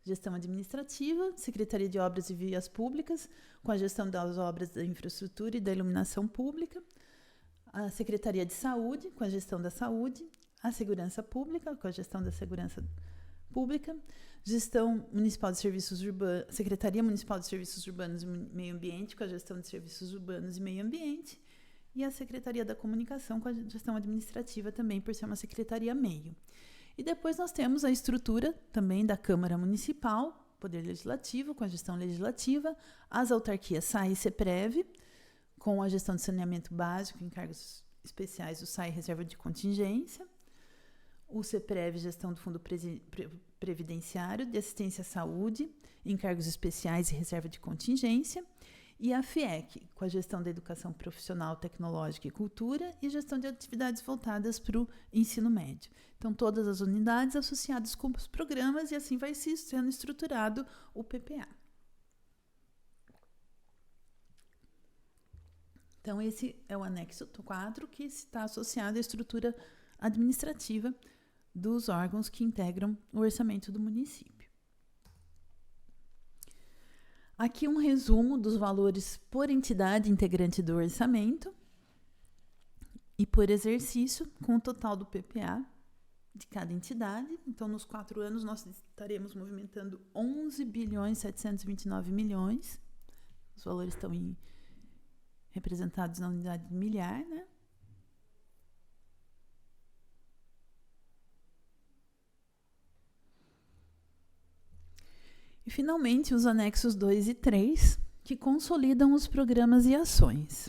Speaker 3: gestão administrativa, Secretaria de Obras e Vias Públicas, com a gestão das obras da infraestrutura e da iluminação pública. A Secretaria de Saúde, com a gestão da saúde. A Segurança Pública, com a gestão da segurança pública, Gestão Municipal de Serviços Urbanos, Secretaria Municipal de Serviços Urbanos e Meio Ambiente, com a gestão de serviços urbanos e meio ambiente, e a Secretaria da Comunicação, com a gestão administrativa também, por ser uma secretaria meio. E depois nós temos a estrutura também da Câmara Municipal, Poder Legislativo, com a gestão legislativa, as autarquias SAI e CEPREV, com a gestão de saneamento básico, encargos especiais do SAI e reserva de contingência, o CEPREV, gestão do Fundo Previdenciário, de Assistência à Saúde, encargos especiais e reserva de contingência, e a FIEC, com a gestão da educação profissional, tecnológica e cultura, e gestão de atividades voltadas para o ensino médio. Então, todas as unidades associadas com os programas, e assim vai sendo estruturado o PPA. Então, esse é o anexo 4, que está associado à estrutura administrativa dos órgãos que integram o orçamento do município. Aqui um resumo dos valores por entidade integrante do orçamento e por exercício, com o total do PPA de cada entidade. Então, nos 4 anos, nós estaremos movimentando 11.729 milhões. Os valores estão representados na unidade de milhar, né? E, finalmente, os anexos 2 e 3, que consolidam os programas e ações.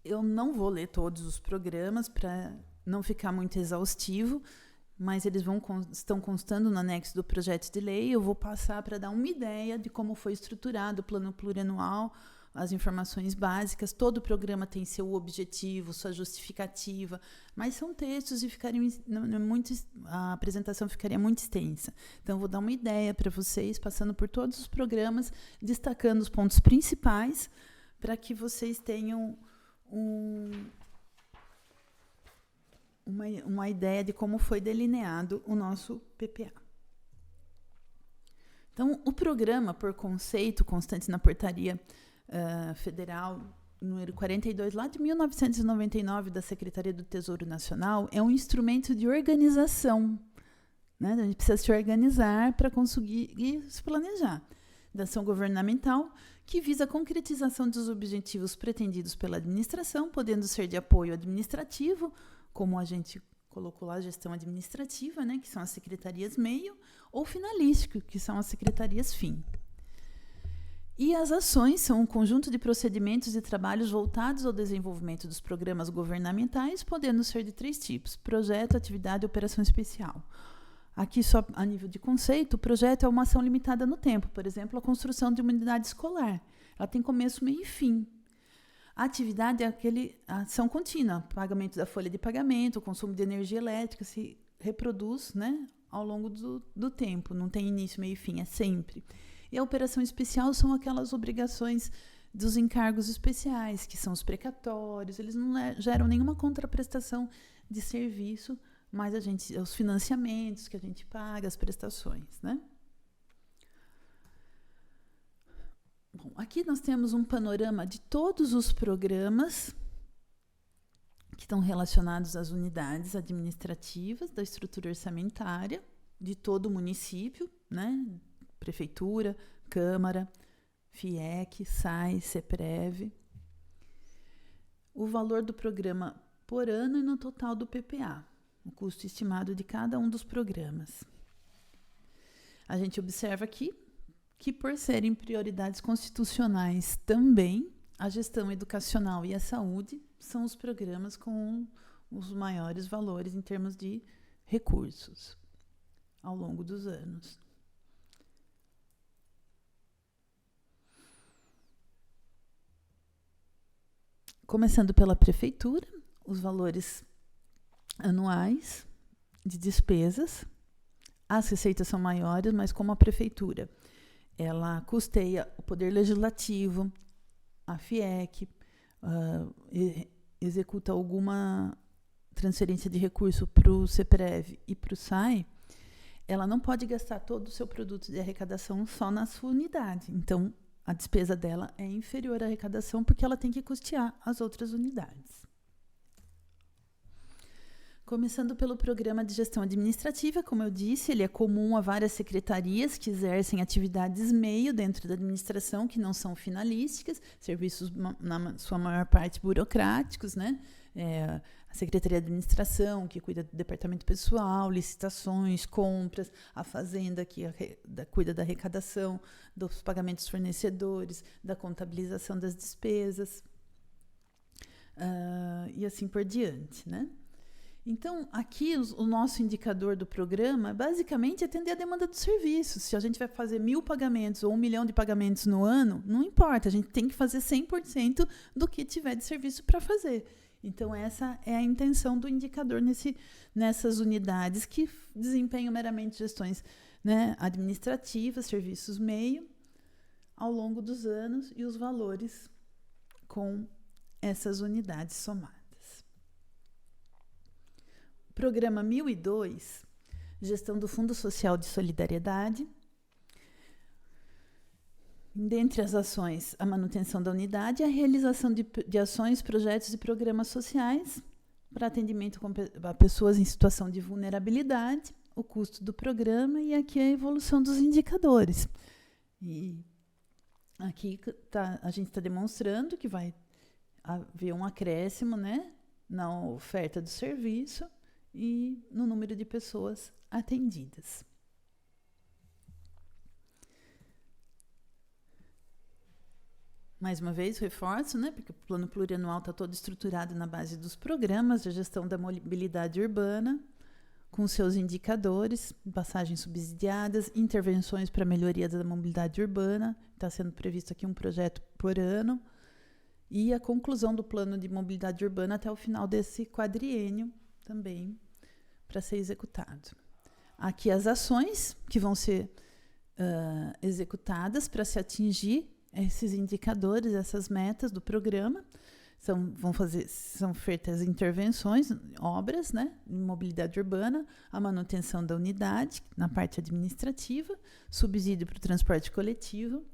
Speaker 3: Eu não vou ler todos os programas para não ficar muito exaustivo, mas eles estão constando no anexo do projeto de lei. Eu vou passar para dar uma ideia de como foi estruturado o plano plurianual, as informações básicas. Todo programa tem seu objetivo, sua justificativa, mas são textos e a apresentação ficaria muito extensa. Então, vou dar uma ideia para vocês, passando por todos os programas, destacando os pontos principais, para que vocês tenham uma ideia de como foi delineado o nosso PPA. Então, o programa, por conceito, constante na portaria federal número 42, lá de 1999, da Secretaria do Tesouro Nacional, é um instrumento de organização. Né? A gente precisa se organizar para conseguir se planejar. Da ação governamental, que visa a concretização dos objetivos pretendidos pela administração, podendo ser de apoio administrativo, como a gente colocou lá, gestão administrativa, né, que são as secretarias meio, ou finalístico, que são as secretarias fim. E as ações são um conjunto de procedimentos e trabalhos voltados ao desenvolvimento dos programas governamentais, podendo ser de 3 tipos: projeto, atividade e operação especial. Aqui, só a nível de conceito, o projeto é uma ação limitada no tempo, por exemplo, a construção de uma unidade escolar. Ela tem começo, meio e fim. A atividade é a ação contínua, pagamento da folha de pagamento, o consumo de energia elétrica se reproduz, né, ao longo do tempo, não tem início, meio e fim, é sempre. E a operação especial são aquelas obrigações dos encargos especiais, que são os precatórios, eles não geram nenhuma contraprestação de serviço, mas os financiamentos que a gente paga, as prestações, né? Bom, aqui nós temos um panorama de todos os programas que estão relacionados às unidades administrativas da estrutura orçamentária de todo o município, né? Prefeitura, Câmara, FIEC, SAI, CEPREV. O valor do programa por ano e no total do PPA, o custo estimado de cada um dos programas. A gente observa aqui que, por serem prioridades constitucionais também, a gestão educacional e a saúde são os programas com os maiores valores em termos de recursos ao longo dos anos. Começando pela prefeitura, os valores anuais de despesas. As receitas são maiores, mas como a prefeitura ela custeia o Poder Legislativo, a FIEC, executa alguma transferência de recurso para o CEPREV e para o SAI, ela não pode gastar todo o seu produto de arrecadação só na sua unidade. Então, a despesa dela é inferior à arrecadação porque ela tem que custear as outras unidades. Começando pelo programa de gestão administrativa, como eu disse, ele é comum a várias secretarias que exercem atividades meio dentro da administração, que não são finalísticas, serviços, na sua maior parte, burocráticos, né? A Secretaria de Administração, que cuida do departamento pessoal, licitações, compras, a Fazenda, que cuida da arrecadação, dos pagamentos fornecedores, da contabilização das despesas, e assim por diante, né? Então, aqui o nosso indicador do programa basicamente é atender a demanda do serviço. Se a gente vai fazer 1.000 pagamentos ou 1 milhão de pagamentos no ano, não importa, a gente tem que fazer 100% do que tiver de serviço para fazer. Então, essa é a intenção do indicador nessas unidades que desempenham meramente gestões, né, administrativas, serviços meio, ao longo dos anos, e os valores com essas unidades somadas. Programa 1002, gestão do Fundo Social de Solidariedade. Dentre as ações, a manutenção da unidade e a realização de ações, projetos e programas sociais para atendimento a pessoas em situação de vulnerabilidade, o custo do programa e aqui a evolução dos indicadores. E aqui a gente está demonstrando que vai haver um acréscimo, né, na oferta do serviço e no número de pessoas atendidas. Mais uma vez, reforço, né, porque o plano plurianual está todo estruturado na base dos programas de gestão da mobilidade urbana, com seus indicadores, passagens subsidiadas, intervenções para a melhoria da mobilidade urbana. Está sendo previsto aqui um projeto por ano, e a conclusão do plano de mobilidade urbana até o final desse quadriênio também para ser executado. Aqui as ações que vão ser executadas para se atingir esses indicadores, essas metas do programa. São feitas intervenções, obras, né, em mobilidade urbana, a manutenção da unidade, na parte administrativa, subsídio para o transporte coletivo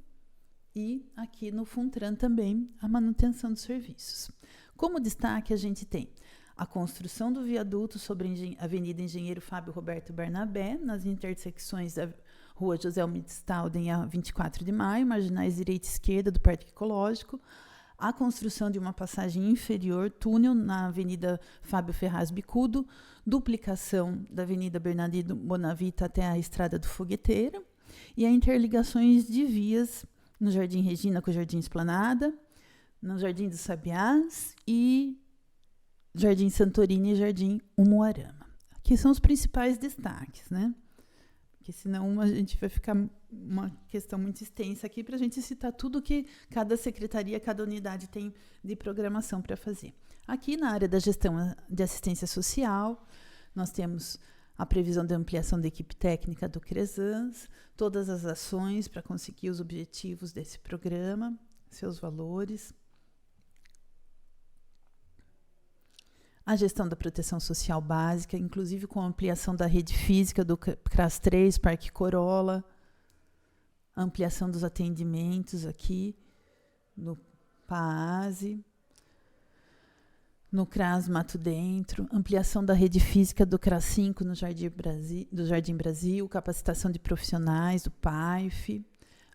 Speaker 3: e, aqui no FUNTRAN também, a manutenção dos serviços. Como destaque, a gente tem a construção do viaduto sobre a Avenida Engenheiro Fábio Roberto Barnabé, nas intersecções da Rua José Almir Stalden a 24 de maio, marginais direita e esquerda do Parque Ecológico, a construção de uma passagem inferior, túnel, na Avenida Fábio Ferraz Bicudo, duplicação da Avenida Bernardino Bonavita até a Estrada do Fogueteiro, e a interligações de vias no Jardim Regina com o Jardim Esplanada, no Jardim dos Sabiás e Jardim Santorini e Jardim Umuarama. Aqui são os principais destaques, né? Porque senão a gente vai ficar uma questão muito extensa aqui para a gente citar tudo que cada secretaria, cada unidade tem de programação para fazer. Aqui na área da gestão de assistência social, nós temos a previsão de ampliação da equipe técnica do CRESANS, todas as ações para conseguir os objetivos desse programa, seus valores. A gestão da proteção social básica, inclusive com a ampliação da rede física do CRAS 3, Parque Corolla, a ampliação dos atendimentos aqui no PAASE, no CRAS Mato Dentro, ampliação da rede física do CRAS 5 no Jardim Brasil, capacitação de profissionais do PAIF,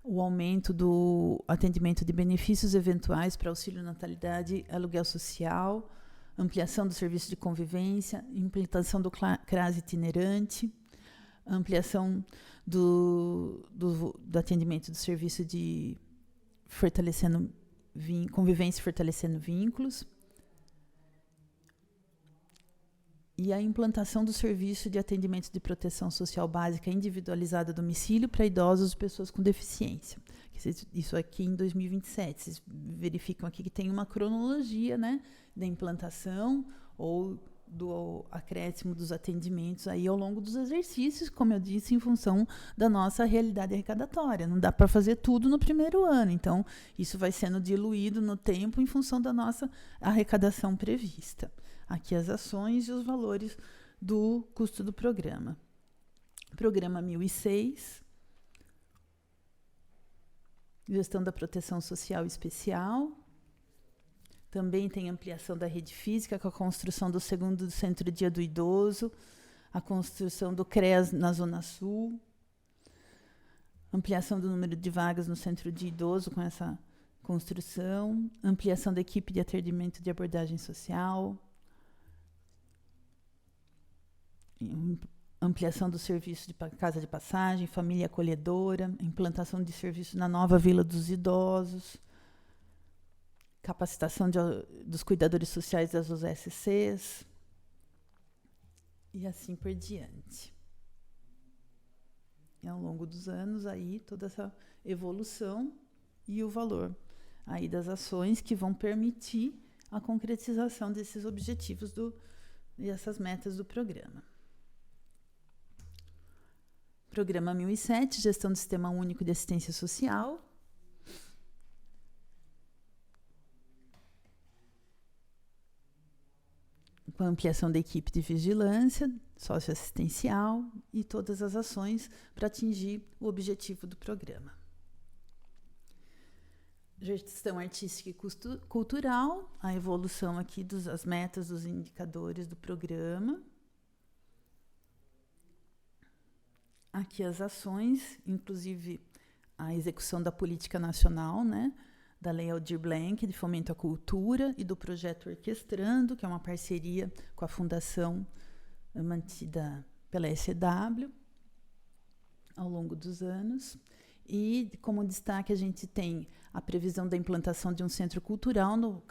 Speaker 3: o aumento do atendimento de benefícios eventuais para auxílio natalidade e aluguel social, ampliação do serviço de convivência, implantação do CRAS itinerante, ampliação do atendimento do serviço de convivência e fortalecendo vínculos, e a implantação do serviço de atendimento de proteção social básica individualizada a domicílio para idosos e pessoas com deficiência. Isso aqui em 2027. Vocês verificam aqui que tem uma cronologia, né, da implantação ou do acréscimo dos atendimentos aí ao longo dos exercícios, como eu disse, em função da nossa realidade arrecadatória. Não dá para fazer tudo no primeiro ano, então isso vai sendo diluído no tempo em função da nossa arrecadação prevista. Aqui as ações e os valores do custo do programa. Programa 1006, gestão da proteção social especial. Também tem ampliação da rede física com a construção do segundo centro-dia do idoso, a construção do CREAS na Zona Sul, ampliação do número de vagas no centro de idoso com essa construção, ampliação da equipe de atendimento de abordagem social, ampliação do serviço de casa de passagem, família acolhedora, implantação de serviço na nova Vila dos Idosos, capacitação dos cuidadores sociais das USCs e assim por diante. E ao longo dos anos, aí, toda essa evolução e o valor aí das ações que vão permitir a concretização desses objetivos e essas metas do programa. Programa 1007, Gestão do Sistema Único de Assistência Social. Com a ampliação da equipe de vigilância socioassistencial e todas as ações para atingir o objetivo do programa. Gestão artística e cultural, a evolução aqui das metas, dos indicadores do programa. Aqui as ações, inclusive a execução da política nacional, né, da Lei Aldir Blanc, de fomento à cultura, e do projeto Orquestrando, que é uma parceria com a Fundação mantida pela SEW ao longo dos anos. E, como destaque, a gente tem a previsão da implantação de um centro cultural no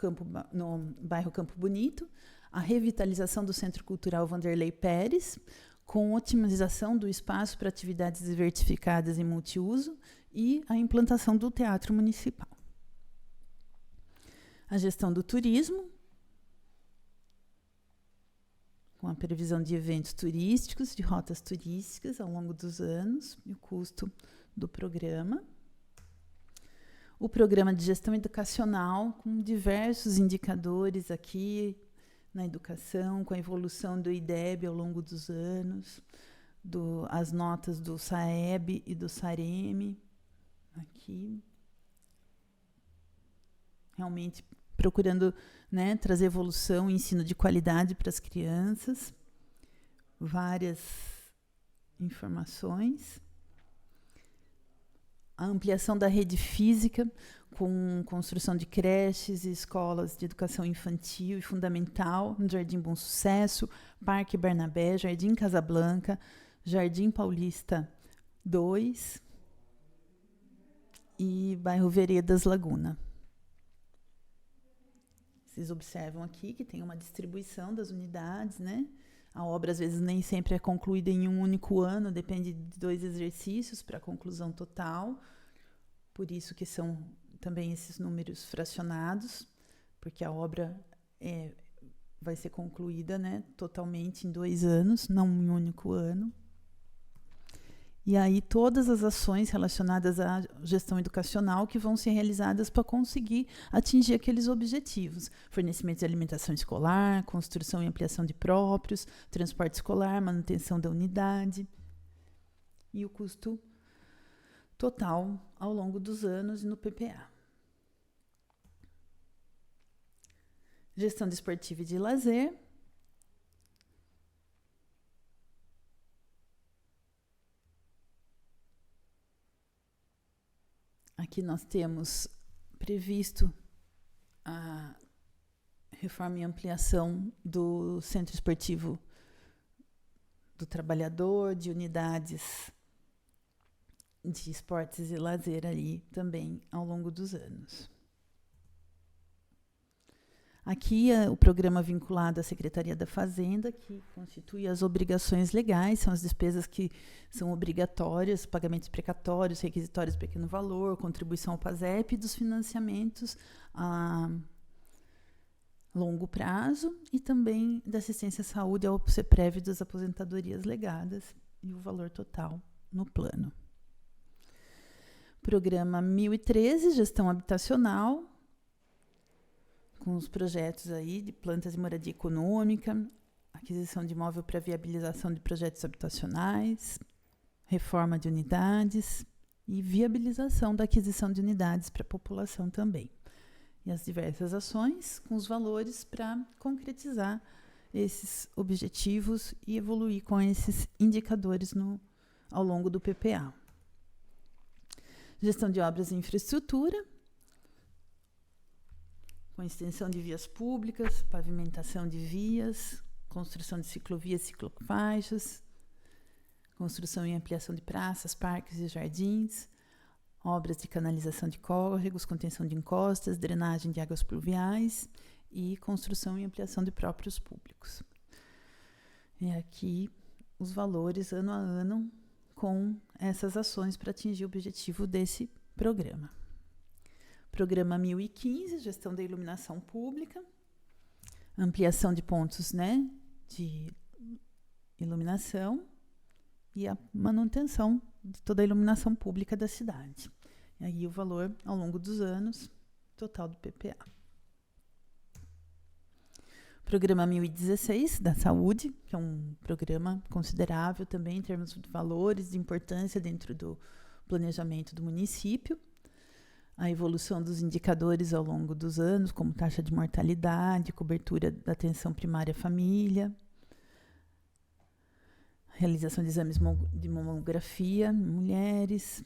Speaker 3: bairro Campo Bonito, a revitalização do Centro Cultural Vanderlei Pérez, com otimização do espaço para atividades diversificadas e multiuso, e a implantação do Teatro Municipal. A gestão do turismo, com a previsão de eventos turísticos, de rotas turísticas ao longo dos anos, e o custo do programa. O programa de gestão educacional, com diversos indicadores aqui na educação, com a evolução do IDEB ao longo dos anos, as notas do SAEB e do SAREM, aqui. Realmente procurando, né, trazer evolução e ensino de qualidade para as crianças. Várias informações. A ampliação da rede física, com construção de creches e escolas de educação infantil e fundamental, no Jardim Bom Sucesso, Parque Bernabé, Jardim Casablanca, Jardim Paulista 2 e bairro Veredas Laguna. Vocês observam aqui que tem uma distribuição das unidades, né? A obra, às vezes, nem sempre é concluída em um único ano, depende de 2 exercícios para a conclusão total. Por isso que são também esses números fracionados, porque a obra vai ser concluída, né, totalmente em 2 anos, não em um único ano. E aí todas as ações relacionadas à gestão educacional que vão ser realizadas para conseguir atingir aqueles objetivos. Fornecimento de alimentação escolar, construção e ampliação de próprios, transporte escolar, manutenção da unidade. E o custo total ao longo dos anos no PPA. Gestão desportiva e de lazer. Aqui nós temos previsto a reforma e ampliação do Centro Esportivo do Trabalhador, de unidades de esportes e lazer ali também ao longo dos anos. Aqui o programa vinculado à Secretaria da Fazenda, que constitui as obrigações legais, são as despesas que são obrigatórias, pagamentos precatórios, requisitórios de pequeno valor, contribuição ao PASEP e dos financiamentos a longo prazo e também da assistência à saúde ao CEPREV e das aposentadorias legadas e o valor total no plano. Programa 1013, gestão habitacional, com os projetos aí de plantas de moradia econômica, aquisição de imóvel para viabilização de projetos habitacionais, reforma de unidades e viabilização da aquisição de unidades para a população também. E as diversas ações com os valores para concretizar esses objetivos e evoluir com esses indicadores ao longo do PPA. Gestão de obras e infraestrutura, com extensão de vias públicas, pavimentação de vias, construção de ciclovias e ciclofaixas, construção e ampliação de praças, parques e jardins, obras de canalização de córregos, contenção de encostas, drenagem de águas pluviais e construção e ampliação de próprios públicos. E aqui os valores ano a ano com essas ações para atingir o objetivo desse programa. Programa 1015, gestão da iluminação pública, ampliação de pontos, né, de iluminação e a manutenção de toda a iluminação pública da cidade. E aí o valor ao longo dos anos, total do PPA. Programa 1016, da saúde, que é um programa considerável também em termos de valores, de importância dentro do planejamento do município. A evolução dos indicadores ao longo dos anos, como taxa de mortalidade, cobertura da atenção primária à família, realização de exames de mamografia em mulheres,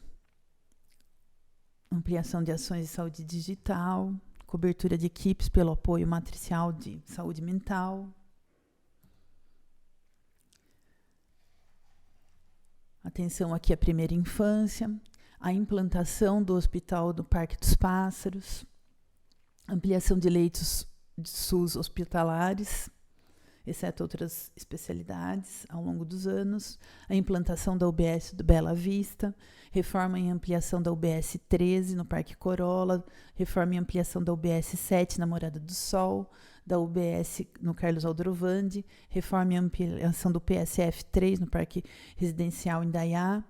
Speaker 3: ampliação de ações de saúde digital, cobertura de equipes pelo apoio matricial de saúde mental, atenção aqui à primeira infância, a implantação do Hospital do Parque dos Pássaros, ampliação de leitos de SUS hospitalares, exceto outras especialidades, ao longo dos anos, a implantação da UBS do Bela Vista, reforma e ampliação da UBS 13 no Parque Corolla, reforma e ampliação da UBS 7 na Morada do Sol, da UBS no Carlos Aldrovandi, reforma e ampliação do PSF 3 no Parque Residencial Indaiá,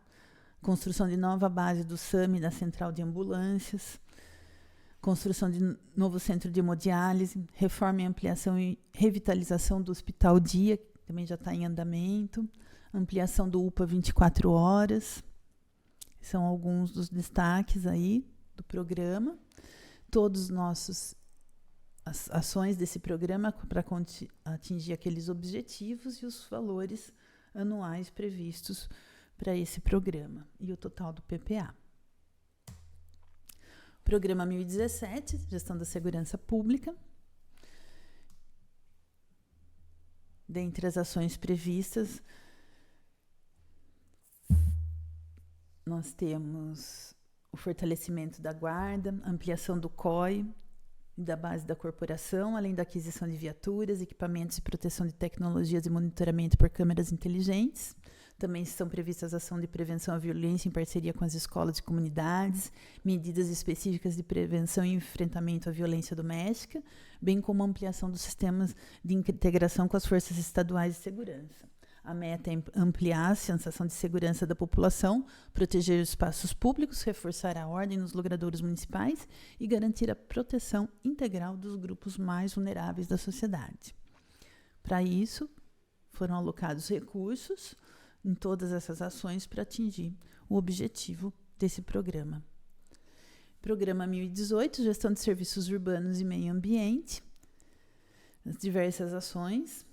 Speaker 3: construção de nova base do SAMI da Central de Ambulâncias, construção de novo centro de hemodiálise, reforma e ampliação e revitalização do Hospital Dia, que também já está em andamento, ampliação do UPA 24 horas. São alguns dos destaques aí do programa. Todos os nossos ações desse programa para atingir aqueles objetivos e os valores anuais previstos para esse programa e o total do PPA. Programa 1017, Gestão da Segurança Pública. Dentre as ações previstas, nós temos o fortalecimento da guarda, ampliação do COI e da base da corporação, além da aquisição de viaturas, equipamentos e proteção de tecnologias de monitoramento por câmeras inteligentes. Também estão previstas ações de prevenção à violência em parceria com as escolas e comunidades, medidas específicas de prevenção e enfrentamento à violência doméstica, bem como ampliação dos sistemas de integração com as forças estaduais de segurança. A meta é ampliar a sensação de segurança da população, proteger os espaços públicos, reforçar a ordem nos logradouros municipais e garantir a proteção integral dos grupos mais vulneráveis da sociedade. Para isso, foram alocados recursos em todas essas ações para atingir o objetivo desse programa. Programa 1018, Gestão de Serviços Urbanos e Meio Ambiente. As diversas ações,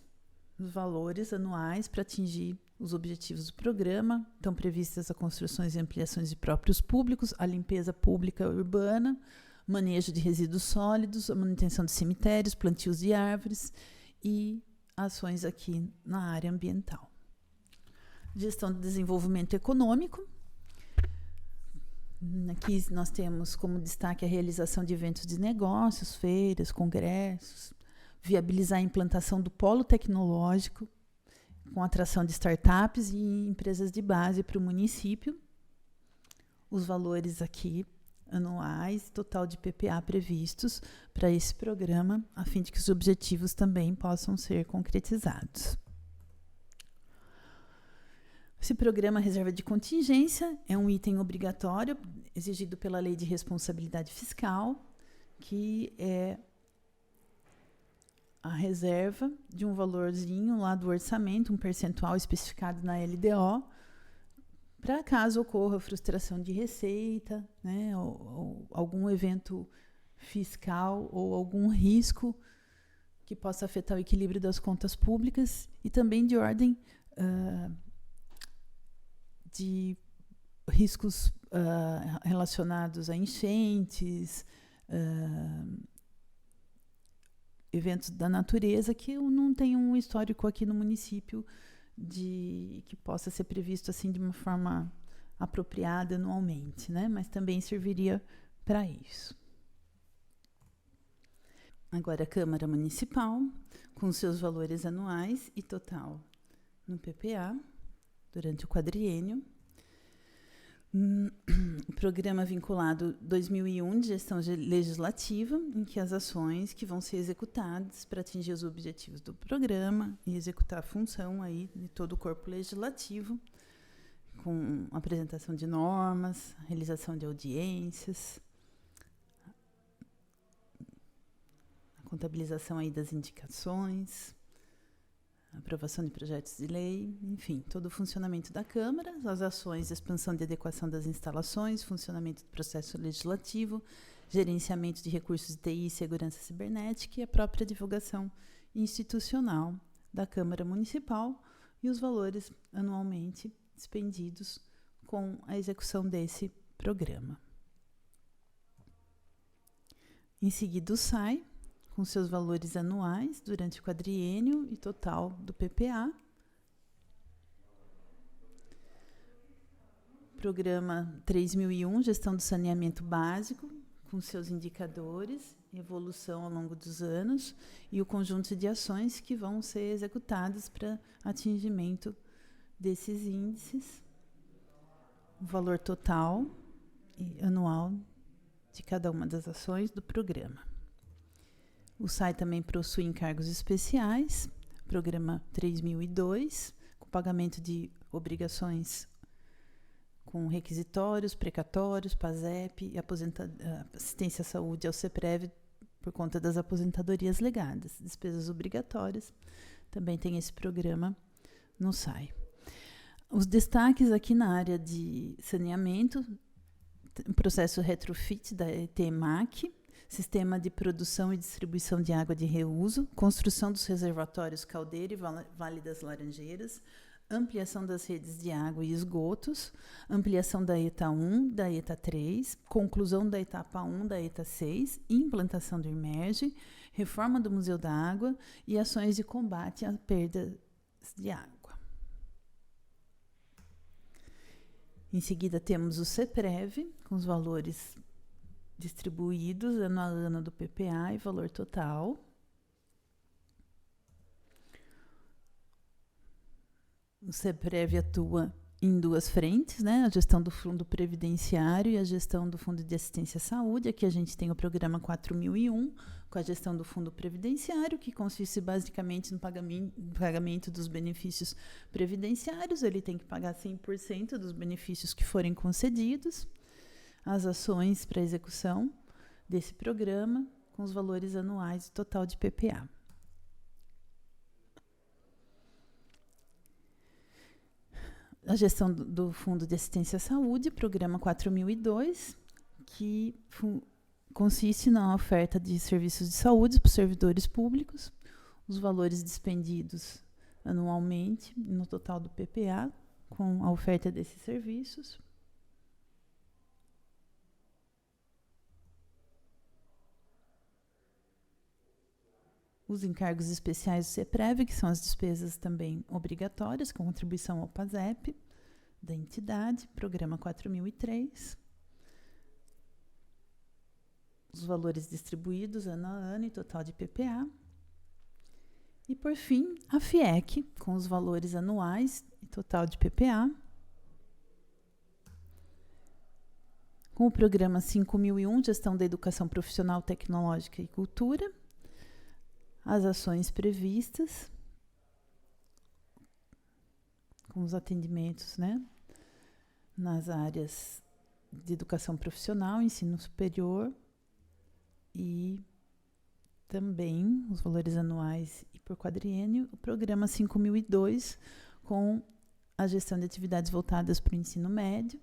Speaker 3: os valores anuais para atingir os objetivos do programa. Estão previstas as construções e ampliações de próprios públicos, a limpeza pública urbana, manejo de resíduos sólidos, a manutenção de cemitérios, plantios de árvores e ações aqui na área ambiental. Gestão do desenvolvimento econômico. Aqui nós temos como destaque a realização de eventos de negócios, feiras, congressos, viabilizar a implantação do polo tecnológico, com atração de startups e empresas de base para o município. Os valores aqui anuais, total de PPA previstos para esse programa, a fim de que os objetivos também possam ser concretizados. Esse programa reserva de contingência é um item obrigatório exigido pela Lei de Responsabilidade Fiscal, que é a reserva de um valorzinho lá do orçamento, um percentual especificado na LDO, para caso ocorra frustração de receita, né, ou algum evento fiscal ou algum risco que possa afetar o equilíbrio das contas públicas e também de ordem de riscos relacionados a enchentes, eventos da natureza que não tem um histórico aqui no município que possa ser previsto assim de uma forma apropriada anualmente, né? Mas também serviria para isso. Agora, a Câmara Municipal, com seus valores anuais e total no PPA, durante o quadriênio. O programa vinculado 2001 de gestão legislativa, em que as ações que vão ser executadas para atingir os objetivos do programa e executar a função aí de todo o corpo legislativo, com apresentação de normas, realização de audiências, a contabilização aí das indicações, aprovação de projetos de lei, enfim, todo o funcionamento da Câmara, as ações de expansão e adequação das instalações, funcionamento do processo legislativo, gerenciamento de recursos de TI e segurança cibernética e a própria divulgação institucional da Câmara Municipal e os valores anualmente expendidos com a execução desse programa. Em seguida, o SAI, com seus valores anuais durante o quadriênio e total do PPA. Programa 3001, Gestão do Saneamento Básico, com seus indicadores, evolução ao longo dos anos e o conjunto de ações que vão ser executadas para atingimento desses índices. o valor total e anual de cada uma das ações do programa. O SAI também possui encargos especiais, programa 3002, com pagamento de obrigações com requisitórios, precatórios, PASEP e assistência à saúde ao CEPREV por conta das aposentadorias legadas, despesas obrigatórias. Também tem esse programa no SAI. Os destaques aqui na área de saneamento, processo retrofit da ETMAC, sistema de produção e distribuição de água de reuso, construção dos reservatórios Caldeira e Vale das Laranjeiras, ampliação das redes de água e esgotos, ampliação da ETA 1, da ETA 3, conclusão da etapa 1 da ETA 6, implantação do IMERGE, reforma do Museu da Água e ações de combate à perda de água. Em seguida, temos o CEPREV, com os valores distribuídos ano a ano do PPA e valor total. O CEPREV atua em duas frentes, né? A gestão do fundo previdenciário e a gestão do fundo de assistência à saúde. Aqui a gente tem o programa 4001, com a gestão do fundo previdenciário, que consiste basicamente no pagamento dos benefícios previdenciários. Ele tem que pagar 100% dos benefícios que forem concedidos. As ações para execução desse programa, com os valores anuais total de PPA. A gestão do Fundo de Assistência à Saúde, programa 4002, que consiste na oferta de serviços de saúde para os servidores públicos, os valores dispendidos anualmente no total do PPA, com a oferta desses serviços. Os encargos especiais do CEPREV, que são as despesas também obrigatórias, com contribuição ao PASEP da entidade, programa 4003. Os valores distribuídos ano a ano e total de PPA. E, por fim, a FIEC, com os valores anuais e total de PPA. Com o programa 5001, Gestão da Educação Profissional, Tecnológica e Cultura. As ações previstas, com os atendimentos, né, nas áreas de educação profissional, ensino superior e também os valores anuais e por quadriênio, o programa 5002, com a gestão de atividades voltadas para o ensino médio,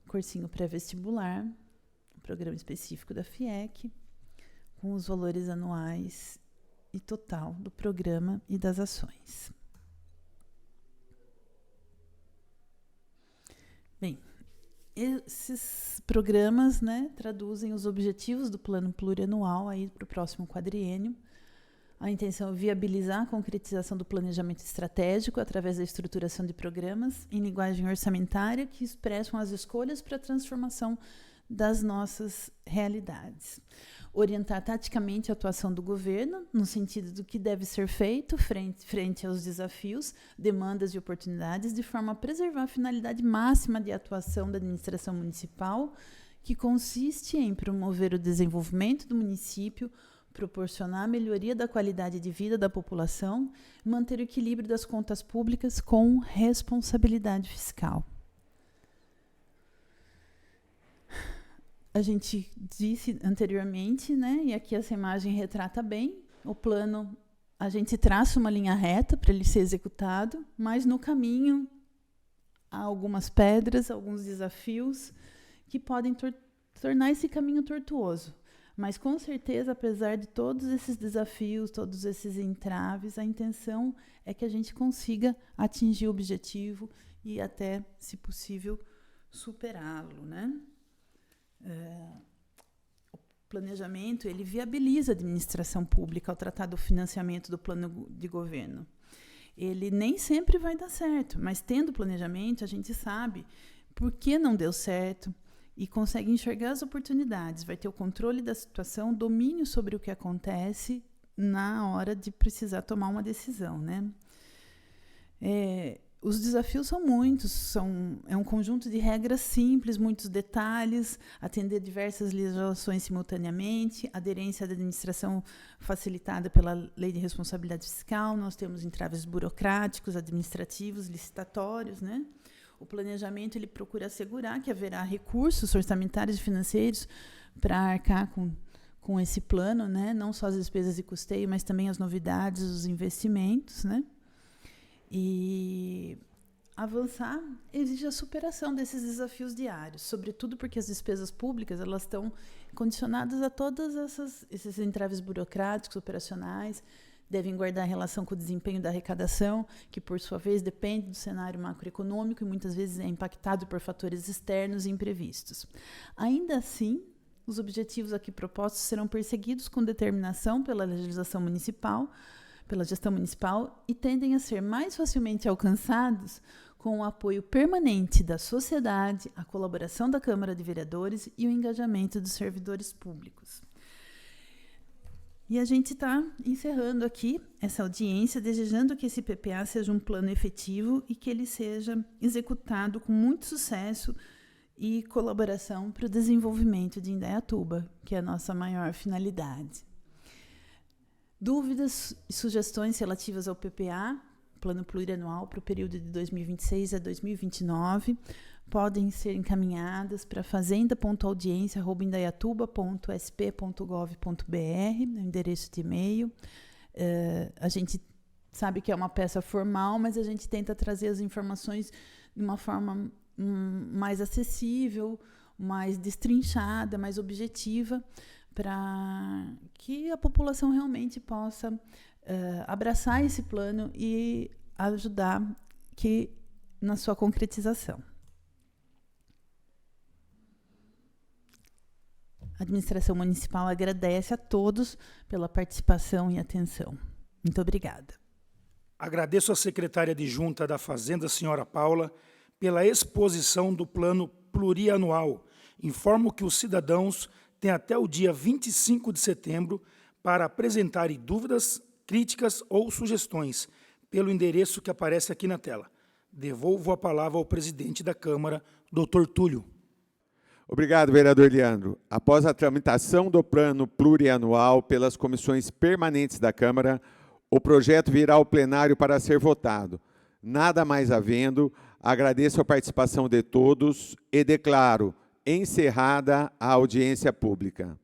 Speaker 3: cursinho pré-vestibular, um programa específico da FIEC, com os valores anuais e total do programa e das ações. Bem, esses programas, né, traduzem os objetivos do plano plurianual aí para o próximo quadriênio. A intenção é viabilizar a concretização do planejamento estratégico através da estruturação de programas em linguagem orçamentária que expressam as escolhas para a transformação das nossas realidades. Orientar taticamente a atuação do governo, no sentido do que deve ser feito frente aos desafios, demandas e oportunidades, de forma a preservar a finalidade máxima de atuação da administração municipal, que consiste em promover o desenvolvimento do município, proporcionar a melhoria da qualidade de vida da população e manter o equilíbrio das contas públicas com responsabilidade fiscal. A gente disse anteriormente, né, e aqui essa imagem retrata bem, o plano, a gente traça uma linha reta para ele ser executado, mas no caminho há algumas pedras, alguns desafios que podem tornar esse caminho tortuoso. Mas, com certeza, apesar de todos esses desafios, todos esses entraves, a intenção é que a gente consiga atingir o objetivo e até, se possível, superá-lo, né? O planejamento, ele viabiliza a administração pública ao tratar do financiamento do plano de governo. Ele nem sempre vai dar certo, mas tendo planejamento, a gente sabe por que não deu certo e consegue enxergar as oportunidades, vai ter o controle da situação, domínio sobre o que acontece na hora de precisar tomar uma decisão, né? os desafios são muitos, é um conjunto de regras simples, muitos detalhes, atender diversas legislações simultaneamente, aderência da administração facilitada pela Lei de Responsabilidade Fiscal, nós temos entraves burocráticos, administrativos, licitatórios, né? O planejamento ele procura assegurar que haverá recursos orçamentários e financeiros para arcar com esse plano, né? Não só as despesas de custeio, mas também as novidades, os investimentos, né? E avançar exige a superação desses desafios diários, sobretudo porque as despesas públicas elas estão condicionadas a todos esses entraves burocráticos, operacionais, devem guardar relação com o desempenho da arrecadação, que, por sua vez, depende do cenário macroeconômico e muitas vezes é impactado por fatores externos e imprevistos. Ainda assim, os objetivos aqui propostos serão perseguidos com determinação pela legislação municipal, pela gestão municipal, e tendem a ser mais facilmente alcançados com o apoio permanente da sociedade, a colaboração da Câmara de Vereadores e o engajamento dos servidores públicos. E a gente está encerrando aqui essa audiência, desejando que esse PPA seja um plano efetivo e que ele seja executado com muito sucesso e colaboração para o desenvolvimento de Indaiatuba, que é a nossa maior finalidade. Dúvidas e sugestões relativas ao PPA, Plano Plurianual para o período de 2026 a 2029, podem ser encaminhadas para fazenda.audiência@indaiatuba.sp.gov.br, no endereço de e-mail. A gente sabe que é uma peça formal, mas a gente tenta trazer as informações de uma forma mais acessível, mais destrinchada, mais objetiva, para que a população realmente possa abraçar esse plano e ajudar na sua concretização. A administração municipal agradece a todos pela participação e atenção. Muito obrigada.
Speaker 2: Agradeço à secretária adjunta da Fazenda, senhora Paula, pela exposição do plano plurianual. Informo que os cidadãos têm até o dia 25 de setembro para apresentarem dúvidas, críticas ou sugestões pelo endereço que aparece aqui na tela. Devolvo a palavra ao presidente da Câmara, Dr. Túlio.
Speaker 1: Obrigado, vereador Leandro. Após a tramitação do plano plurianual pelas comissões permanentes da Câmara, o projeto virá ao plenário para ser votado. Nada mais havendo, agradeço a participação de todos e declaro encerrada a audiência pública.